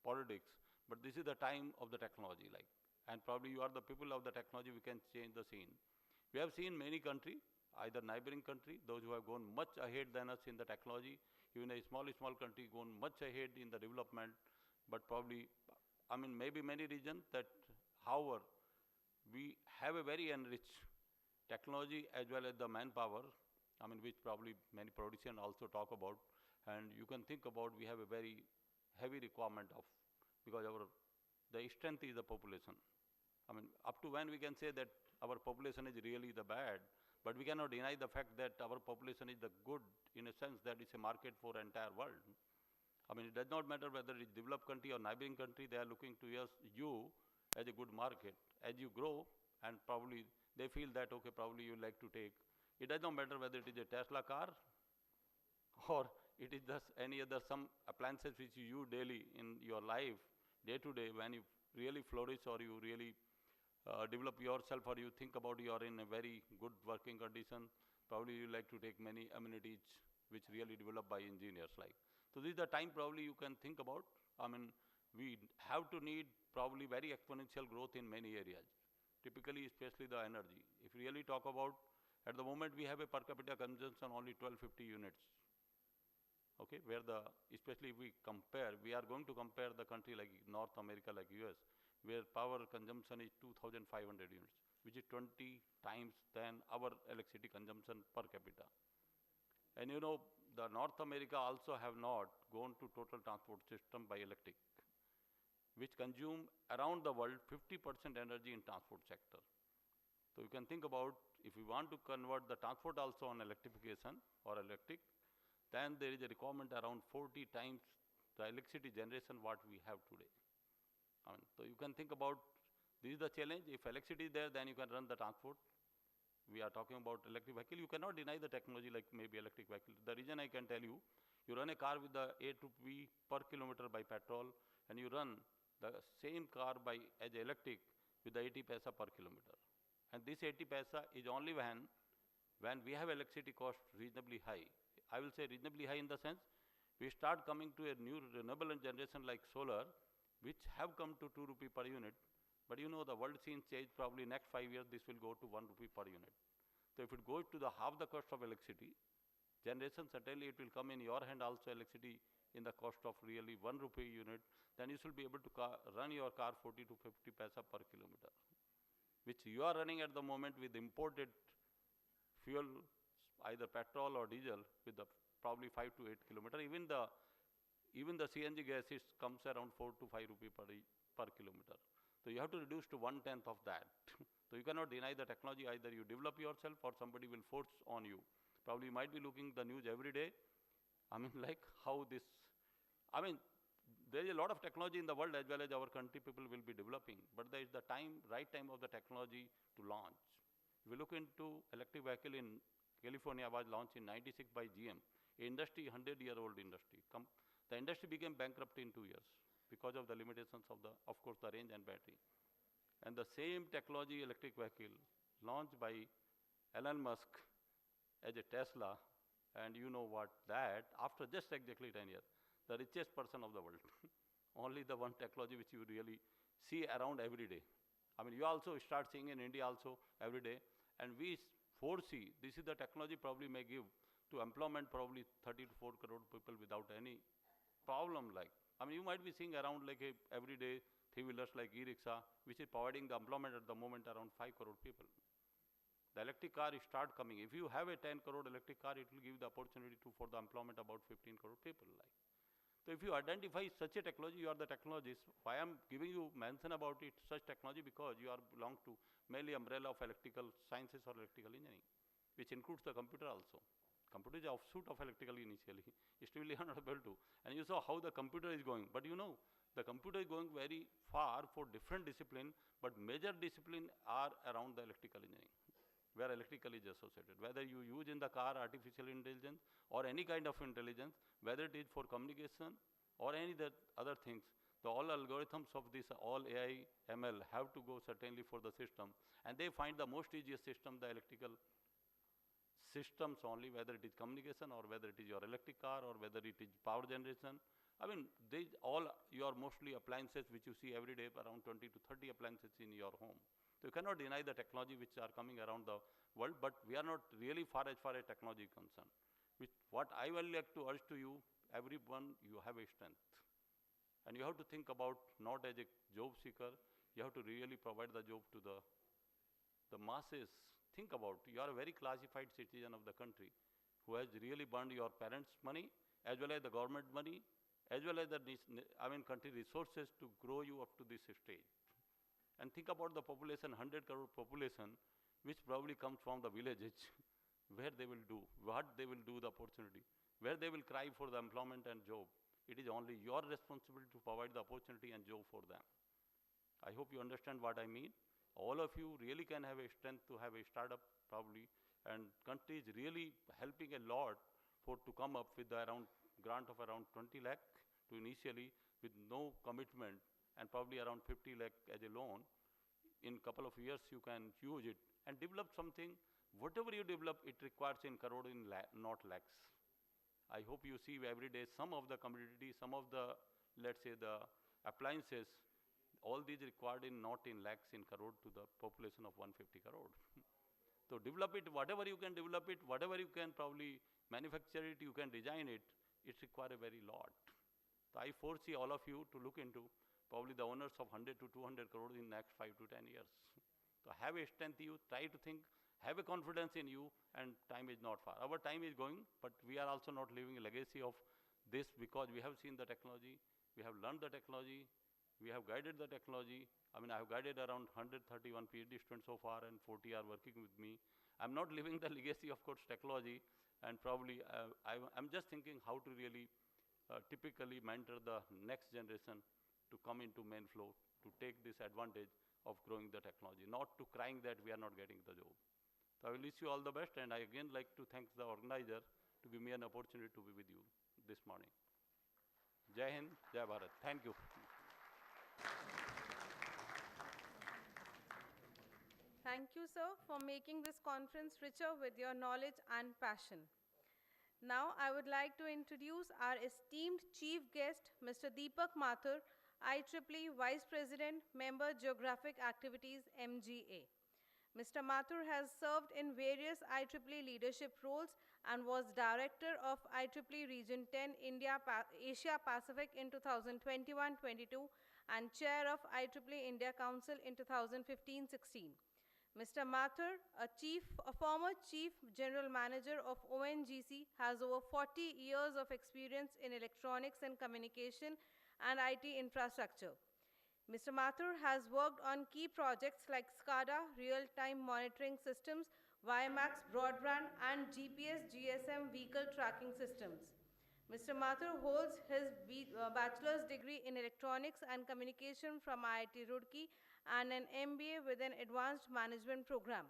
S9: politics. But this is the time of the technology, like, and probably you are the people of the technology, we can change the scene. We have seen many countries, either neighboring country, those who have gone much ahead than us in the technology, even a small country gone much ahead in the development, but probably, maybe many regions that, however, we have a very enriched technology as well as the manpower, which probably many politicians also talk about, and you can think about we have a very heavy requirement of, because the strength is the population. Up to when we can say that our population is really the bad, but we cannot deny the fact that our population is the good in a sense that it's a market for entire world. It does not matter whether it's developed country or neighboring country, they are looking to you as a good market. As you grow, and probably they feel that, okay, probably you like to take, it does not matter whether it is a Tesla car or it is just any other some appliances which you use daily in your life, day to day, when you really flourish or you really develop yourself or you think about you are in a very good working condition, probably you like to take many amenities which really developed by engineers like. So this is the time probably you can think about. We have to need probably very exponential growth in many areas, typically especially the energy. If we really talk about, at the moment we have a per capita consumption only 1250 units. Okay, where especially if we compare, we are going to compare the country like North America, like US, where power consumption is 2,500 units, which is 20 times than our electricity consumption per capita. And the North America also have not gone to total transport system by electric, which consume around the world 50% energy in transport sector. So you can think about, if we want to convert the transport also on electrification or electric, then there is a requirement around 40 times the electricity generation what we have today. So you can think about, this is the challenge. If electricity is there, then you can run the transport. We are talking about electric vehicle. You cannot deny the technology like maybe electric vehicle. The reason I can tell you, you run a car with the A to B per kilometer by petrol, and you run the same car as electric with the 80 paisa per kilometer. And this 80 paisa is only when we have electricity cost reasonably high. I will say reasonably high in the sense, we start coming to a new renewable generation like solar, which have come to 2 rupee per unit. But the world scene change, probably next 5 years, this will go to 1 rupee per unit. So if it goes to the half the cost of electricity, generation, certainly it will come in your hand also electricity in the cost of really 1 rupee unit, then you should be able to run your car 40 to 50 paisa per kilometer, which you are running at the moment with imported fuel, either petrol or diesel, with the probably 5 to 8 kilometer. Even the CNG gas comes around 4 to 5 rupee per kilometer. So you have to reduce to 1/10 of that. So you cannot deny the technology. Either you develop yourself or somebody will force on you. Probably you might be looking the news every day. I mean, like how this, I mean, there is a lot of technology in the world as well as our country people will be developing, but there is the right time of the technology to launch. If you look into electric vehicle in California was launched in 96 by GM, industry, 100-year-old industry. The industry became bankrupt in 2 years because of the limitations of course, the range and battery. And the same technology, electric vehicle, launched by Elon Musk as a Tesla, and you know what, that after just exactly 10 years, the richest person of the world. Only the one technology which you really see around every day. I mean, you also start seeing in India also every day, and we foresee this is the technology probably may give to employment probably 30 to 4 crore people without any problem. Like, I mean, you might be seeing around like every day three-wheelers like e-rickshaw, which is providing the employment at the moment around 5 crore people. The electric car start coming. If you have a 10 crore electric car, it will give the opportunity for the employment about 15 crore people. Like, so if you identify such a technology, you are the technologist. Why I'm giving you mention about it, such technology, because you are belong to mainly umbrella of electrical sciences or electrical engineering, which includes the computer also. Computer is an offshoot of electrical initially. Still you are not able to. And you saw how the computer is going. But you know, the computer is going very far for different discipline, but major discipline are around the electrical engineering, where electrical is associated. Whether you use in the car artificial intelligence or any kind of intelligence, whether it is for communication or any other things, the all algorithms of this, all AI, ML have to go certainly for the system. And they find the most easiest system, the electrical systems only, whether it is communication or whether it is your electric car or whether it is power generation. I mean, these all your mostly appliances which you see every day, around 20 to 30 appliances in your home. So you cannot deny the technology which are coming around the world, but we are not really far as technology is concerned. What I will like to urge to you, everyone, you have a strength. And you have to think about not as a job seeker, you have to really provide the job to the masses. Think about, you are a very classified citizen of the country who has really burned your parents' money, as well as the government money, as well as the country resources to grow you up to this stage. And think about the population, 100 crore population, which probably comes from the villages, where they will do, what they will do, the opportunity, where they will cry for the employment and job. It is only your responsibility to provide the opportunity and job for them. I hope you understand what I mean. All of you really can have a strength to have a startup probably, and country is really helping a lot to come up with the grant of around 20 lakh to initially with no commitment, and probably around 50 lakh as a loan. In couple of years you can use it and develop something. Whatever you develop, it requires in crore, not lakhs. I hope you see every day some of the commodity, some of the, let's say, the appliances, all these required not in lakhs, in crore to the population of 150 crore. So develop it, whatever you can develop it, whatever you can probably manufacture it, you can design it, it requires a very lot. So I foresee all of you to look into probably the owners of 100 to 200 crores in next 5 to 10 years. So have a strength in you, try to think, have a confidence in you, and time is not far. Our time is going, but we are also not leaving a legacy of this, because we have seen the technology, we have learned the technology, we have guided the technology. I mean, I have guided around 131 PhD students so far, and 40 are working with me. I'm not leaving the legacy of course technology, and probably I'm just thinking how to really typically mentor the next generation to come into main flow, to take this advantage of growing the technology, not to crying that we are not getting the job. So I will wish you all the best, and I again like to thank the organizer to give me an opportunity to be with you this morning. Jai Hind, Jai Bharat. Thank you.
S1: Thank you, sir, for making this conference richer with your knowledge and passion. Now, I would like to introduce our esteemed chief guest, Mr. Deepak Mathur, IEEE Vice President, Member Geographic Activities, MGA. Mr. Mathur has served in various IEEE leadership roles and was Director of IEEE Region 10 Asia Pacific in 2021-22 and Chair of IEEE India Council in 2015-16. Mr. Mathur, a former Chief General Manager of ONGC, has over 40 years of experience in electronics and communication and IT infrastructure. Mr. Mathur has worked on key projects like SCADA, real-time monitoring systems, WiMAX broadband, and GPS GSM vehicle tracking systems. Mr. Mathur holds his bachelor's degree in electronics and communication from IIT Roorkee and an MBA with an advanced management program.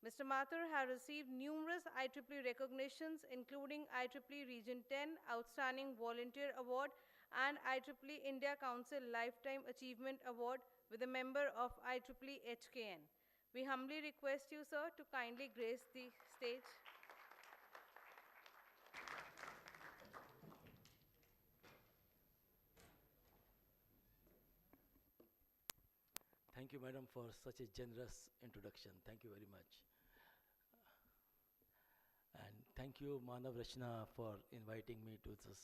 S1: Mr. Mathur has received numerous IEEE recognitions, including IEEE Region 10 Outstanding Volunteer Award and IEEE India Council Lifetime Achievement Award with a member of IEEE HKN. We humbly request you, sir, to kindly grace the stage.
S10: Thank you, madam, for such a generous introduction. Thank you very much. And thank you, Manav, Rachna, for inviting me to this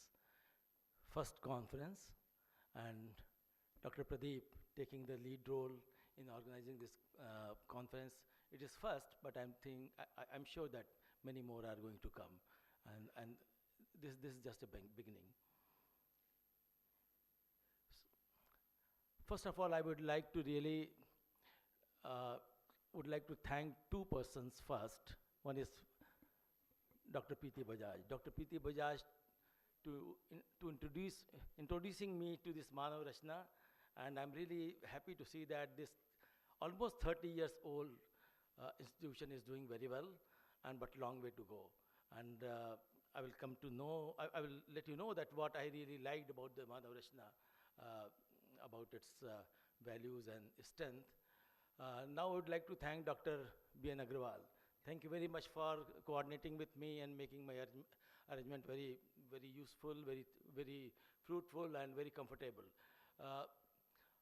S10: first conference, and Dr. Pradeep taking the lead role in organizing this conference. It is first, but I'm sure that many more are going to come, and this is just a beginning. First of all, I would like to really thank two persons first. One is Dr. Preeti Bajaj. Dr. Preeti Bajaj introducing me to this Manav Rachna, and I'm really happy to see that this almost 30 years old institution is doing very well, but long way to go. And I will let you know that what I really liked about the Manav Rachna, about its values and strength. Now I would like to thank Dr. B.N. Agrawal. Thank you very much for coordinating with me and making my arrangement very, very useful, very fruitful, and very comfortable.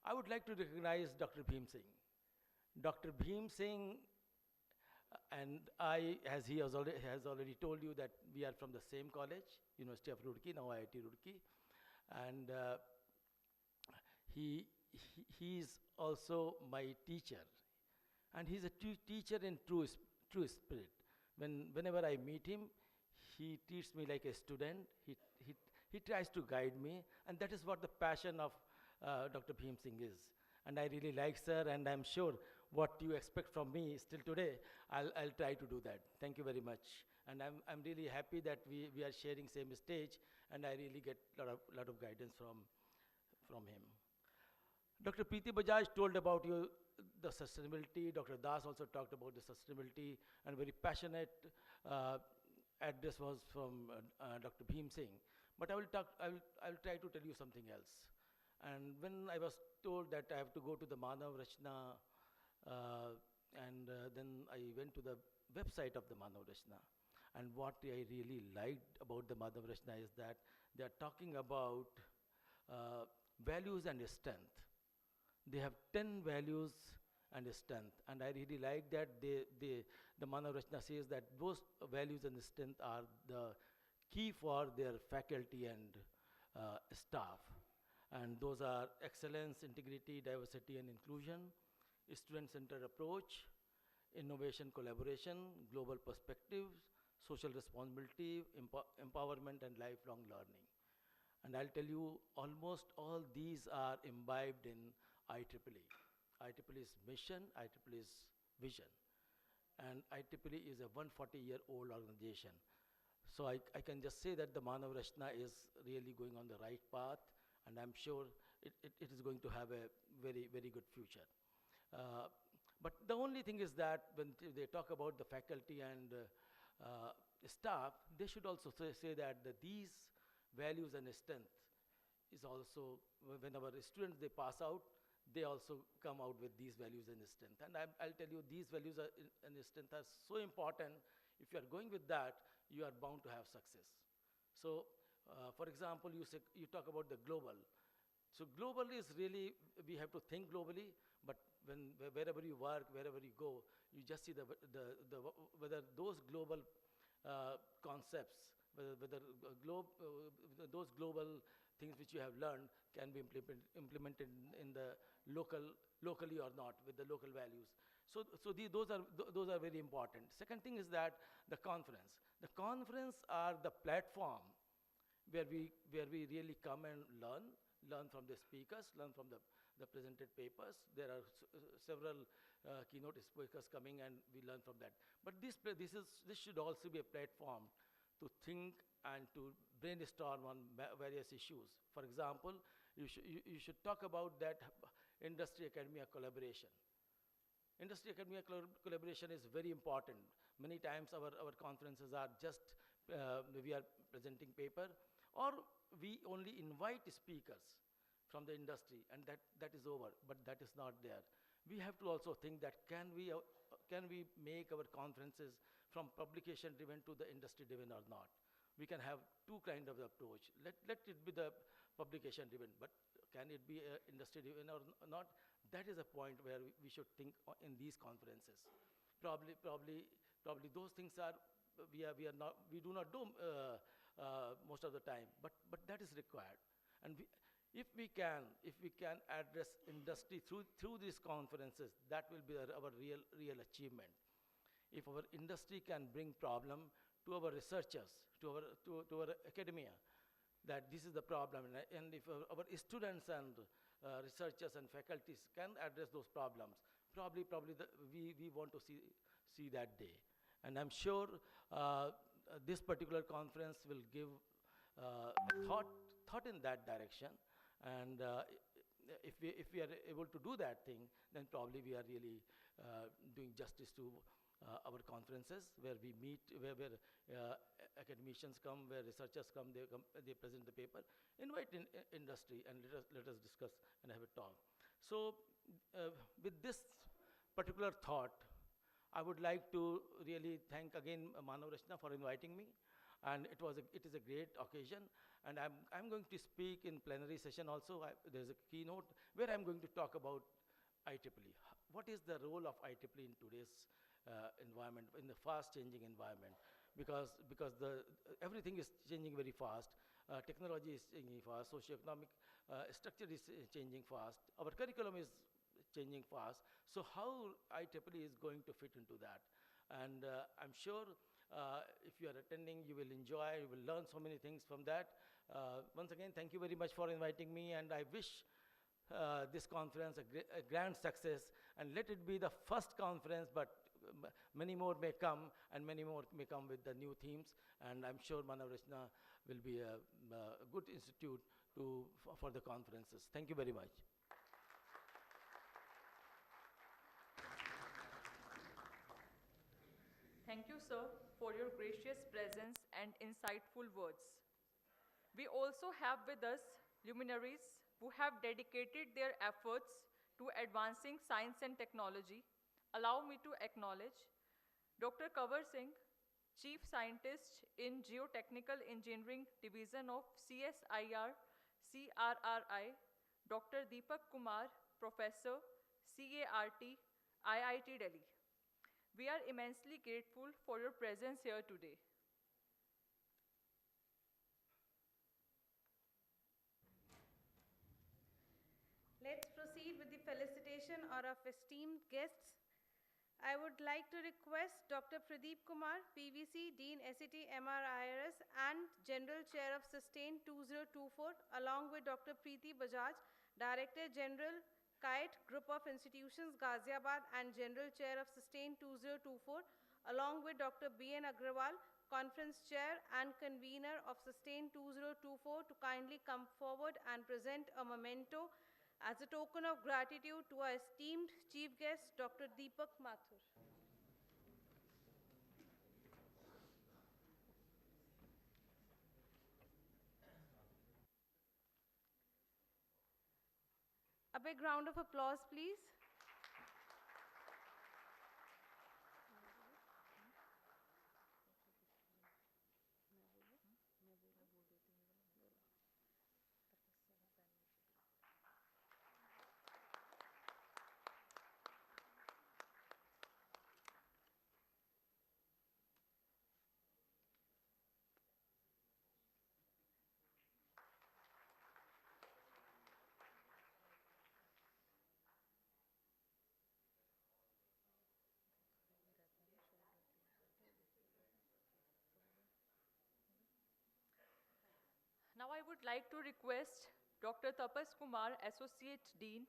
S10: I would like to recognize Dr. Beem Singh. Dr. Beem Singh and I, as he has already told you, that we are from the same college, University of Roorkee, now IIT Roorkee, and he's also my teacher, and he's a teacher in true spirit. Whenever I meet him, he treats me like a student. He tries to guide me, and that is what the passion of Dr. Beem Singh is. And I really like sir, and I'm sure what you expect from me still today, I'll try to do that. Thank you very much. And I'm really happy that we are sharing same stage, and I really get lot of guidance from him. Dr. Preeti Bajaj told about the sustainability. Dr. Das also talked about the sustainability, and very passionate address was from Dr. Beem Singh. But I will try to tell you something else. And when I was told that I have to go to the Manav Rachna, then I went to the website of the Manav Rachna. And what I really liked about the Manav Rachna is that they are talking about values and strength. They have 10 values and strength, and I really like that the Manav Rachna says that those values and strength are the key for their faculty and staff. And those are excellence, integrity, diversity and inclusion, student-centered approach, innovation, collaboration, global perspectives, social responsibility, empowerment and lifelong learning. And I'll tell you, almost all these are imbibed in IEEE. IEEE's mission, IEEE's vision. And IEEE is a 140-year-old organization. So I can just say that the Manav Rachna is really going on the right path, and I'm sure it is going to have a very, very good future. But the only thing is that when they talk about the faculty and staff, they should also say that these values and strength is also, when our students, they pass out, they also come out with these values and strength. And I'll tell you, these values and strength are so important. If you are going with that, you are bound to have success. So, for example, you talk about the global. So global is really, we have to think globally, but wherever you work, wherever you go, you just see whether those global concepts, whether those global things which you have learned can be implemented in the locally or not with the local values. Those are very important. Second thing is that the conference are the platform where we really come and learn from the speakers, learn from the presented papers. There are several keynote speakers coming, and we learn from that. But this should also be a platform to think and to brainstorm on various issues. For example, you should talk about that industry academia collaboration. Industry academia collaboration is very important. Many times our conferences are just, we are presenting paper, or we only invite speakers from the industry, and that is over, but that is not there. We have to also think that can we make our conferences from publication driven to the industry driven or not. We can have two kind of approach. Let it be the publication driven, but can it be industry driven or not? That is a point where we should think in these conferences. Probably those things are we do not do most of the time, but that is required. And if we can address industry through these conferences, that will be our real achievement. If our industry can bring problem to our researchers, to our academia, that this is the problem, and if our students and researchers and faculties can address those problems, probably we want to see that day. And I'm sure this particular conference will give thought in that direction. And if we are able to do that thing, then probably we are really doing justice to our conferences, where we meet, where academicians come, where researchers come, they present the paper, invite industry, and let us discuss and have a talk. So with this particular thought, I would like to really thank again Manav, Rachna for inviting me, and it is a great occasion. And I'm going to speak in plenary session also. There's a keynote where I'm going to talk about IEEE. What is the role of IEEE in today's environment, in the fast changing environment? Because everything is changing very fast. Technology is changing fast. Socioeconomic structure is changing fast. Our curriculum is changing fast. So how IEEE is going to fit into that? And I'm sure if you are attending, you will enjoy, you will learn so many things from that. Once again, thank you very much for inviting me, and I wish this conference a grand success, and let it be the first conference, but many more may come, and many more may come with the new themes, and I'm sure Manav, Rachna will be a good institute for the conferences. Thank you very much.
S2: Thank you, sir, for your gracious presence and insightful words. We also have with us luminaries who have dedicated their efforts to advancing science and technology. Allow me to acknowledge Dr. Kanwar Singh, Chief Scientist in Geotechnical Engineering Division of CSIR, CRRI, Dr. Deepak Kumar, Professor, CART, IIT Delhi. We are immensely grateful for your presence here today.
S1: Let's proceed with the felicitation of our esteemed guests. I would like to request Dr. Pradeep Kumar, PVC, Dean, SET, MRIRS, and General Chair of Sustain 2024, along with Dr. Preeti Bajaj, Director General, Kite Group of Institutions, Ghaziabad, and General Chair of Sustain 2024, along with Dr. B.N. Agrawal, Conference Chair and Convener of Sustain 2024, to kindly come forward and present a memento as a token of gratitude to our esteemed Chief Guest, Dr. Deepak Mathur. A big round of applause, please.
S2: would like to request Dr. Tapas Kumar, Associate Dean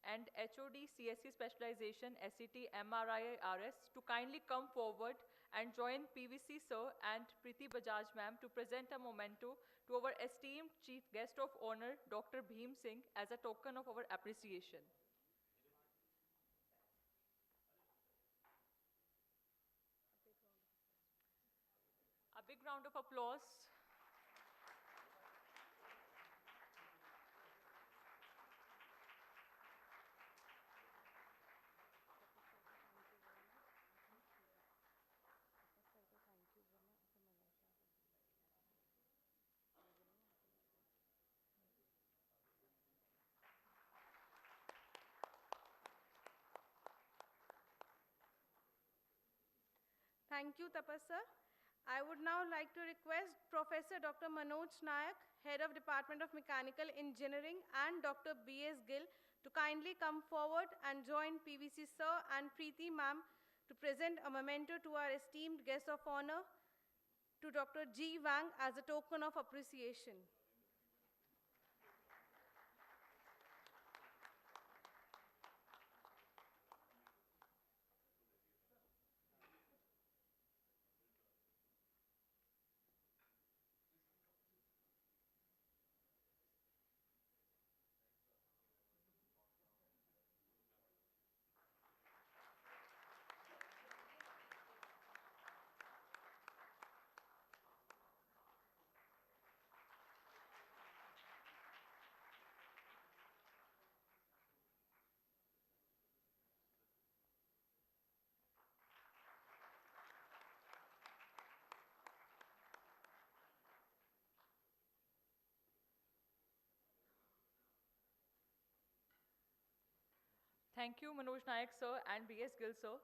S2: and HOD CSE Specialization SET MRIRS to kindly come forward and join PVC Sir and Preeti Bajaj Ma'am to present a memento to our esteemed Chief Guest of Honor, Dr. Beem Singh, as a token of our appreciation. A big round of applause.
S1: Thank you, Tapas sir. I would now like to request Professor Dr. Manoj Nayak, Head of Department of Mechanical Engineering, and Dr. B.S. Gill to kindly come forward and join PVC Sir and Preeti Ma'am to present a memento to our esteemed guest of honor, to Dr. G. Wang, as a token of appreciation.
S2: Thank you, Manoj Nayak sir and B.S. Gill sir.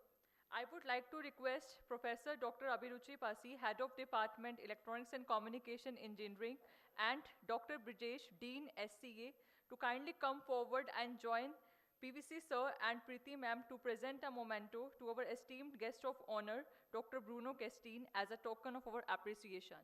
S2: I would like to request Professor Dr. Abhiruchi Pasi, Head of Department Electronics and Communication Engineering, and Dr. Brijesh, Dean SCA, to kindly come forward and join PVC sir and Preeti ma'am to present a memento to our esteemed guest of honor, Dr. Bruno Castanie, as a token of our appreciation.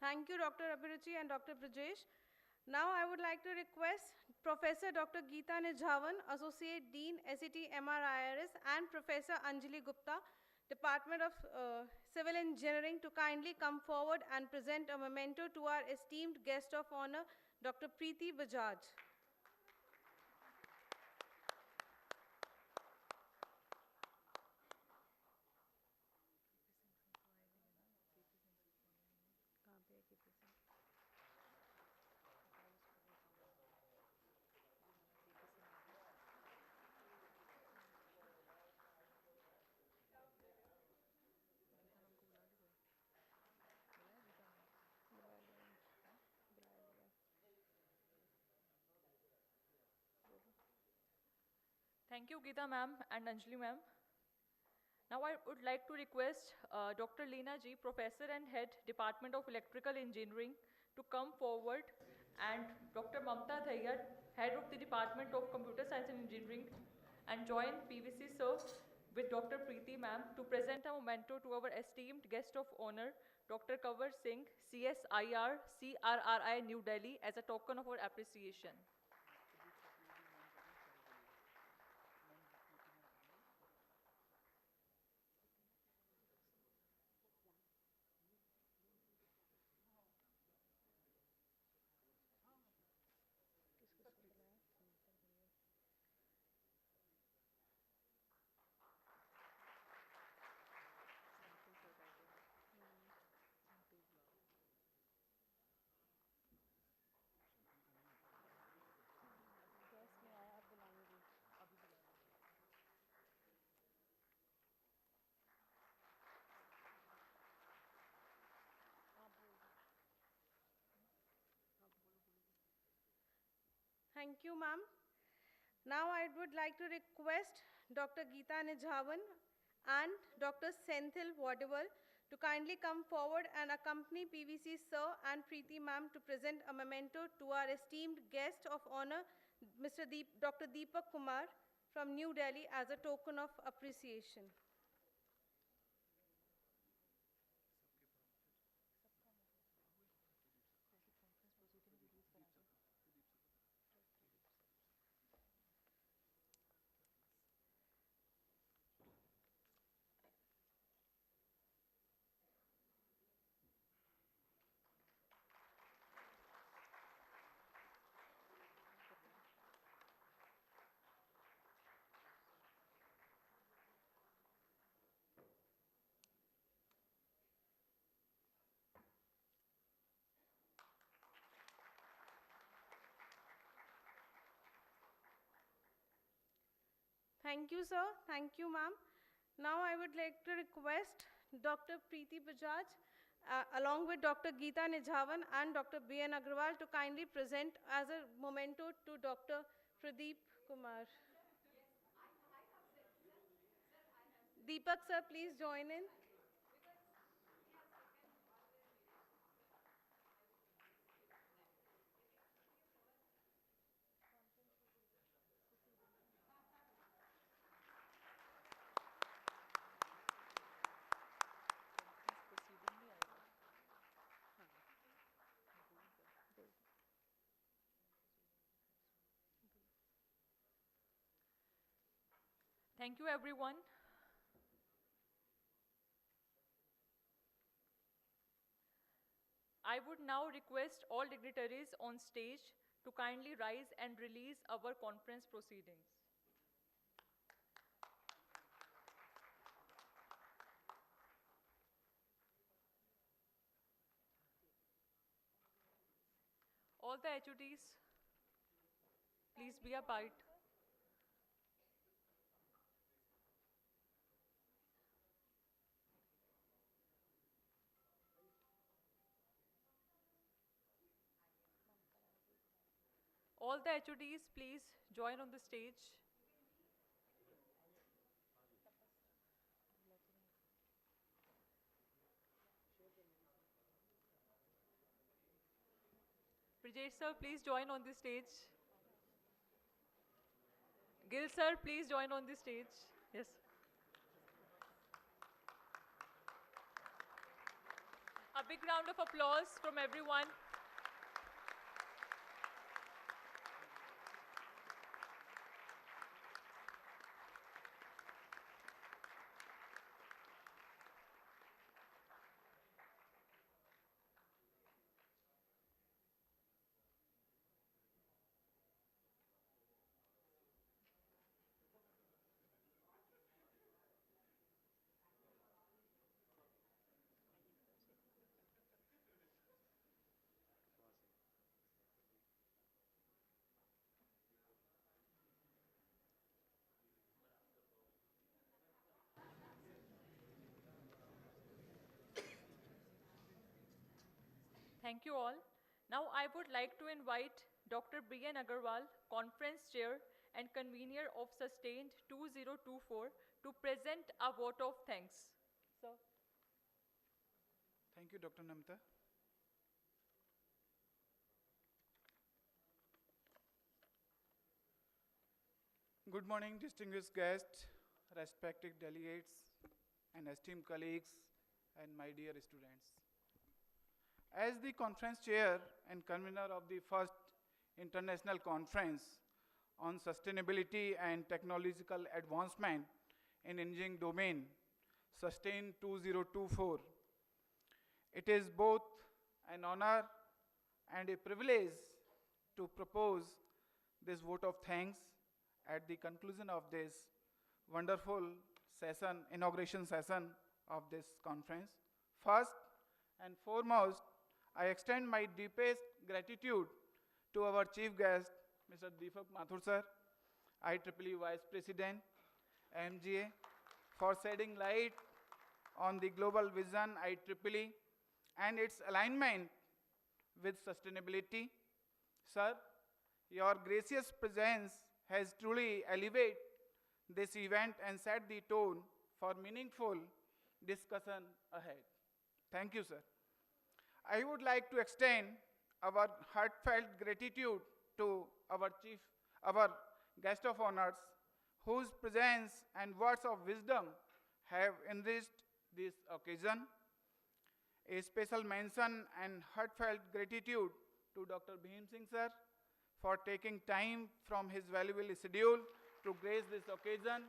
S1: Thank you, Dr. Abhiruchi and Dr. Brajesh. Now I would like to request Professor Dr. Geeta Nijhavan, Associate Dean, SET MRIRS, and Professor Anjali Gupta, Department of Civil Engineering, to kindly come forward and present a memento to our esteemed guest of honor, Dr. Preeti Bajaj.
S2: Thank you, Geeta ma'am and Anjali ma'am. Now I would like to request Dr. Leena Ji, Professor and Head, Department of Electrical Engineering, to come forward, and Dr. Mamta Dhayyar, Head of the Department of Computer Science and Engineering, and join PVC Sir with Dr. Preeti ma'am to present a memento to our esteemed guest of honor, Dr. Kanwar Singh, CSIR, CRRI, New Delhi, as a token of our appreciation.
S1: Thank you, ma'am. Now I would like to request Dr. Geeta Nijhavan and Dr. Senthil Wadewal to kindly come forward and accompany PVC sir and Preeti ma'am to present a memento to our esteemed guest of honor, Dr. Deepak Kumar from New Delhi, as a token of appreciation. Thank you, sir. Thank you, ma'am. Now I would like to request Dr. Preeti Bajaj, along with Dr. Geeta Nijhavan and Dr. B.N. Agrawal, to kindly present as a memento to Dr. Pradeep Kumar. Deepak, sir, please join in.
S2: Thank you, everyone. I would now request all dignitaries on stage to kindly rise and release our conference proceedings. All the HODs, please be upright. All the HODs, please join on the stage. Brijesh sir, please join on the stage. Gil sir, please join on the stage. Yes. A big round of applause from everyone. Thank you all. Now I would like to invite Dr. B.N. Agarwal, Conference Chair and Convener of Sustained 2024, to present a vote of thanks. Sir.
S11: Thank you, Dr. Namta. Good morning, distinguished guests, respected delegates, and esteemed colleagues, and my dear students. As the conference chair and convener of the first international conference on sustainability and technological advancement in engineering domain, Sustain 2024, it is both an honor and a privilege to propose this vote of thanks at the conclusion of this wonderful session, inauguration session of this conference. First and foremost, I extend my deepest gratitude to our chief guest, Mr. Deepak Mathur sir, IEEE Vice President, MGA, for shedding light on the global vision IEEE and its alignment with sustainability. Sir, your gracious presence has truly elevated this event and set the tone for meaningful discussion ahead. Thank you, sir. I would like to extend our heartfelt gratitude to our guest of honors, whose presence and words of wisdom have enriched this occasion. A special mention and heartfelt gratitude to Dr. Beem Singh, sir, for taking time from his valuable schedule to grace this occasion.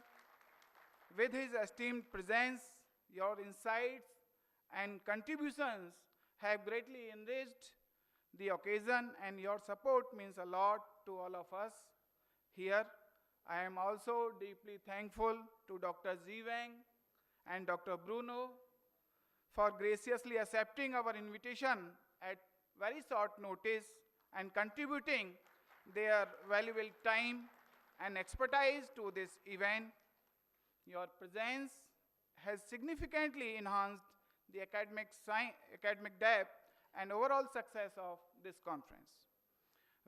S11: With his esteemed presence, your insights and contributions have greatly enriched the occasion, and your support means a lot to all of us here. I am also deeply thankful to Dr. Wang and Dr. Bruno for graciously accepting our invitation at very short notice and contributing their valuable time and expertise to this event. Your presence has significantly enhanced the academic depth and overall success of this conference.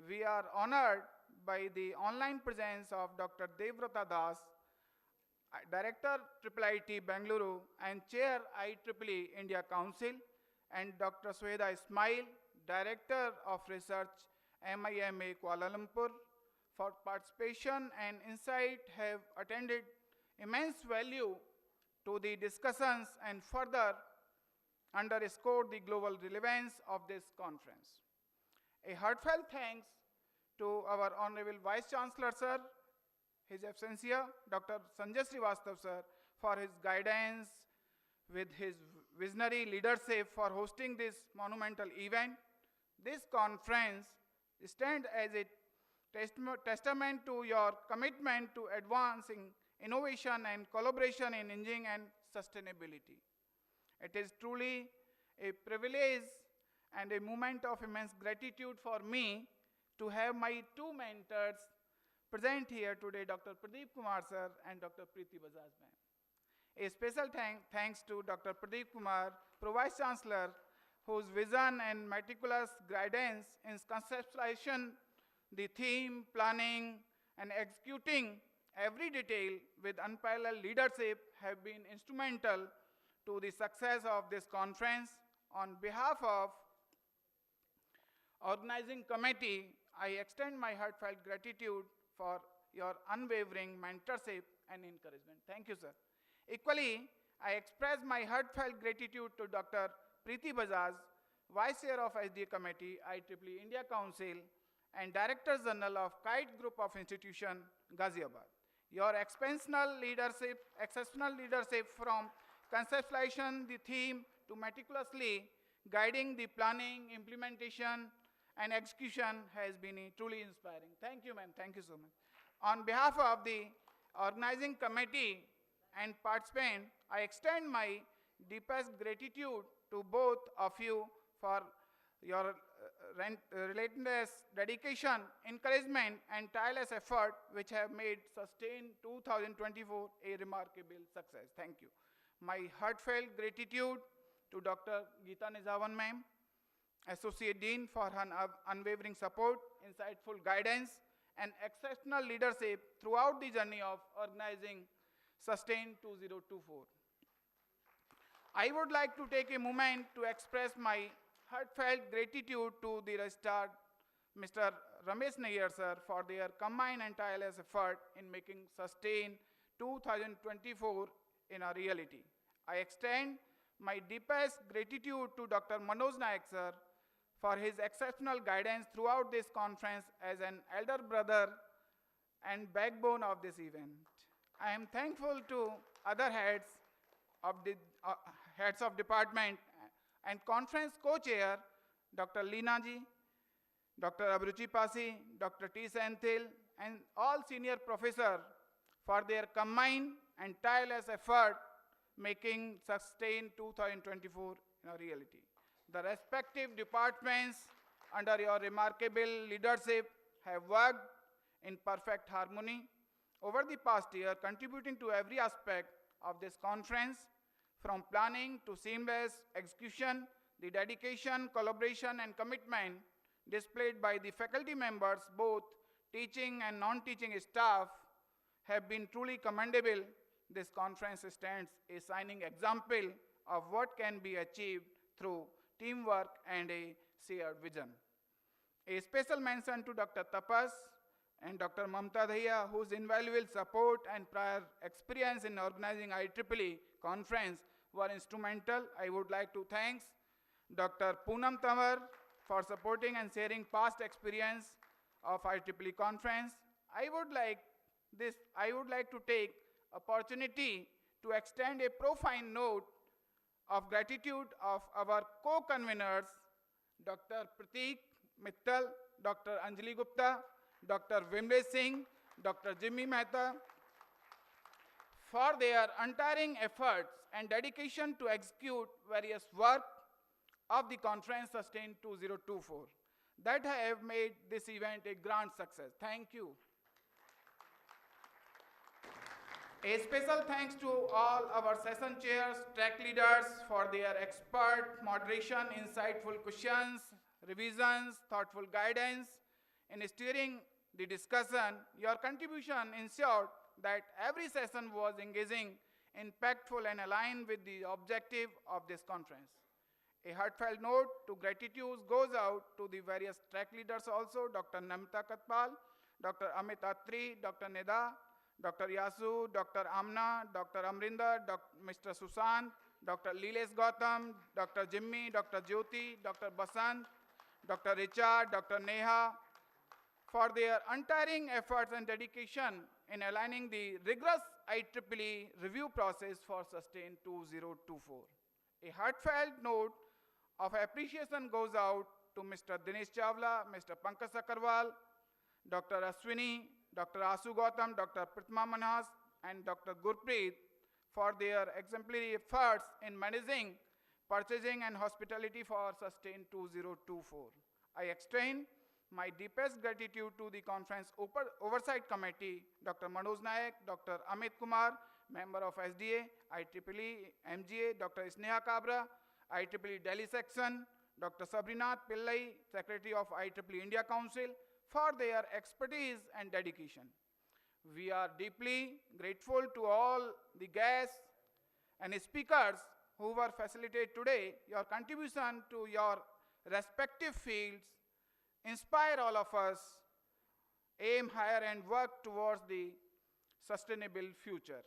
S11: We are honored by the online presence of Dr. Deata Das, Director IIIT Bengaluru and Chair IEEE India Council, and Dr. Sueda Ismile, Director of Research MIMA Kuala Lumpur. For participation and insight have attended immense value to the discussions and further underscore the global relevance of this conference. A heartfelt thanks to our Honorable Vice Chancellor, sir, His Excellency Dr. Sanjay Srivastava, sir, for his guidance with his visionary leadership for hosting this monumental event. This conference stands as a testament to your commitment to advancing innovation and collaboration in engineering and sustainability. It is truly a privilege and a moment of immense gratitude for me to have my two mentors present here today, Dr. Pradeep Kumar sir and Dr. Preeti Bajaj ma'am. A special thanks to Dr. Pradeep Kumar, Vice Chancellor, whose vision and meticulous guidance in conceptualization, the theme, planning, and executing every detail with unparalleled leadership have been instrumental to the success of this conference. On behalf of organizing committee, I extend my heartfelt gratitude for your unwavering mentorship and encouragement. Thank you, sir. Equally, I express my heartfelt gratitude to Dr. Preeti Bajaj, Vice Chair of SDA Committee, IEEE India Council, and Director General of Kite Group of Institution, Ghaziabad. Your exceptional leadership from conceptualization, the theme, to meticulously guiding the planning, implementation, and execution has been truly inspiring. Thank you, ma'am. Thank you so much. On behalf of the organizing committee and participants, I extend my deepest gratitude to both of you for your relentless dedication, encouragement, and tireless effort, which have made sustained 2024 a remarkable success. Thank you. My heartfelt gratitude to Dr. Geeta Nizawan ma'am, Associate Dean, for her unwavering support, insightful guidance, and exceptional leadership throughout the journey of organizing Sustain 2024. I would like to take a moment to express my heartfelt gratitude to the registrar, Mr. Ramesh Nair sir, for their combined and tireless effort in making Sustain 2024 in a reality. I extend my deepest gratitude to Dr. Manoj Naik sir for his exceptional guidance throughout this conference as an elder brother and backbone of this event. I am thankful to other heads of department and conference co-chair, Dr. Leena ji, Dr. Abruchi Pasi, Dr. T. Senthil, and all senior professors for their combined and tireless effort making Sustain 2024 a reality. The respective departments under your remarkable leadership have worked in perfect harmony over the past year, contributing to every aspect of this conference, from planning to seamless execution. The dedication, collaboration, and commitment displayed by the faculty members, both teaching and non-teaching staff have been truly commendable. This conference stands a shining example of what can be achieved through teamwork and a shared vision. A special mention to Dr. Tapas and Dr. Mamta Dhaya, whose invaluable support and prior experience in organizing IEEE conference were instrumental. I would like to thank Dr. Poonam Tamar for supporting and sharing past experience of IEEE conference. I would like to take opportunity to extend a profound note of gratitude of our co-conveners, Dr. Prateek Mittal, Dr. Anjali Gupta, Dr. Beem Singh, Dr. Jimmy Mehta, for their untiring efforts and dedication to execute various work of the conference Sustain 2024 that have made this event a grand success. Thank you. A special thanks to all our session chairs, track leaders for their expert moderation, insightful questions, revisions, thoughtful guidance in steering the discussion. Your contribution ensured that every session was engaging, impactful, and aligned with the objective of this conference. A heartfelt note to gratitude goes out to the various track leaders also, Dr. Namita Katpal, Dr. Amit Atri, Dr. Nida, Dr. Yasu, Dr. Amna, Dr. Amrinder, Mr. Susant, Dr. Liles Gautam, Dr. Jimmy, Dr. Jyoti, Dr. Basant, Dr. Richa, Dr. Neha, for their untiring efforts and dedication in aligning the rigorous IEEE review process for Sustain 2024. A heartfelt note of appreciation goes out to Mr. Dinesh Chawla, Mr. Pankaj Sakarwal, Dr. Aswini, Dr. Asu Gautam, Dr. Pratma Manhas, and Dr. Gurpreet for their exemplary efforts in managing, purchasing, and hospitality for Sustain 2024. I extend my deepest gratitude to the conference oversight committee, Dr. Manoj Nayak, Dr. Amit Kumar, member of SDA, IEEE MGA, Dr. Sneha Kabra, IEEE Delhi section, Dr. Sabrinath Pillai, Secretary of IEEE India Council, for their expertise and dedication. We are deeply grateful to all the guests and speakers who were facilitated today. Your contribution to your respective fields inspire all of us, aim higher and work towards the sustainable future.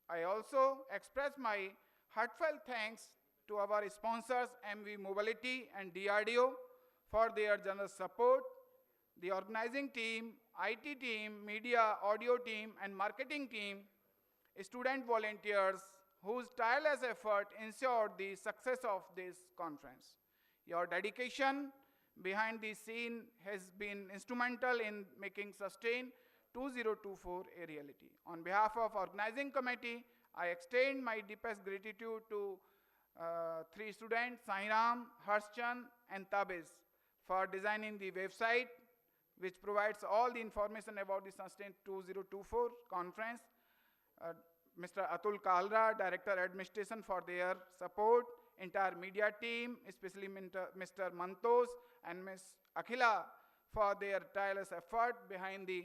S11: I also express my heartfelt thanks to our sponsors MV Mobility and DRDO for their generous support, the organizing team, IT team, media, audio team, and marketing team, student volunteers whose tireless effort ensured the success of this conference. Your dedication behind the scene has been instrumental in making Sustain 2024 a reality. On behalf of organizing committee, I extend my deepest gratitude to three students, Sairam, Harshchan, and Tabiz, for designing the website, which provides all the information about the Sustain 2024 conference. Mr. Atul Kalra, Director Administration, for their support, entire media team, especially Mr. Mantos and Ms. Akhila for their tireless effort behind the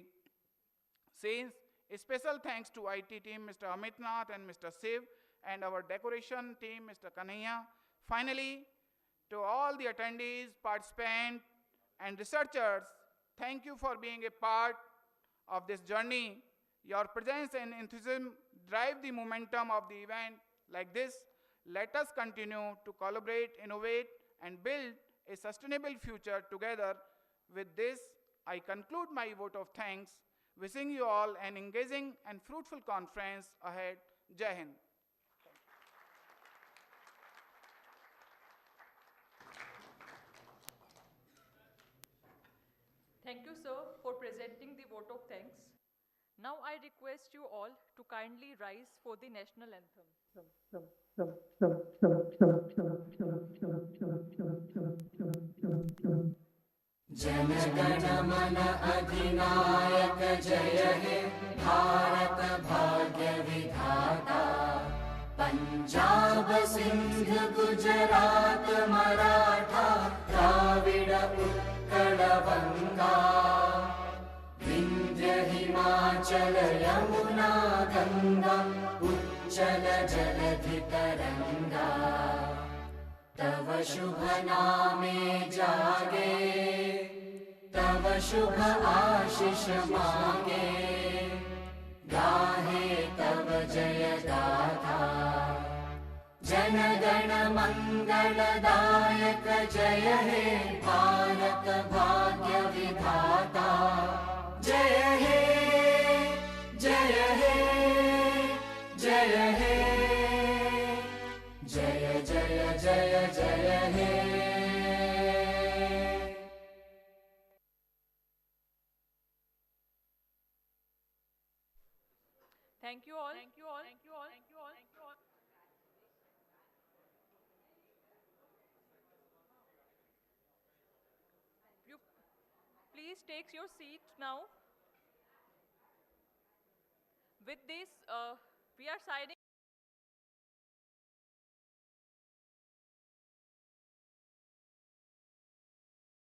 S11: scenes. A special thanks to IT team, Mr. Amitnath and Mr. Siv, and our decoration team, Mr. Kanhaiya. Finally, to all the attendees, participants, and researchers, thank you for being a part of this journey. Your presence and enthusiasm drive the momentum of the event like this. Let us continue to collaborate, innovate, and build a sustainable future together. With this, I conclude my vote of thanks, wishing you all an engaging and fruitful conference ahead. Jai Hind.
S2: Thank you, sir, for presenting the vote of thanks. Now I request you all to kindly rise for the national anthem.
S12: Jana Gana Mana Adhinayaka Jaya He Bharat Bhagya Vidhata Punjab Sindh Gujarat Maratha Dravida Utkala Vanga Himachal Yamuna Ganga उच्चल जलधि तरंगा तव शुभ नामे जागे तव शुभ आशीष मांगे गाहे तव जय गाथा जन गण मंगलदायक जय हे भारत भाग्य विधाता जय हे जय हे जय हे जय जय जय जय हे
S2: Thank you all. Thank you all. Thank you all. Thank you all. Thank you all. You please take your seat now. With this, we are signing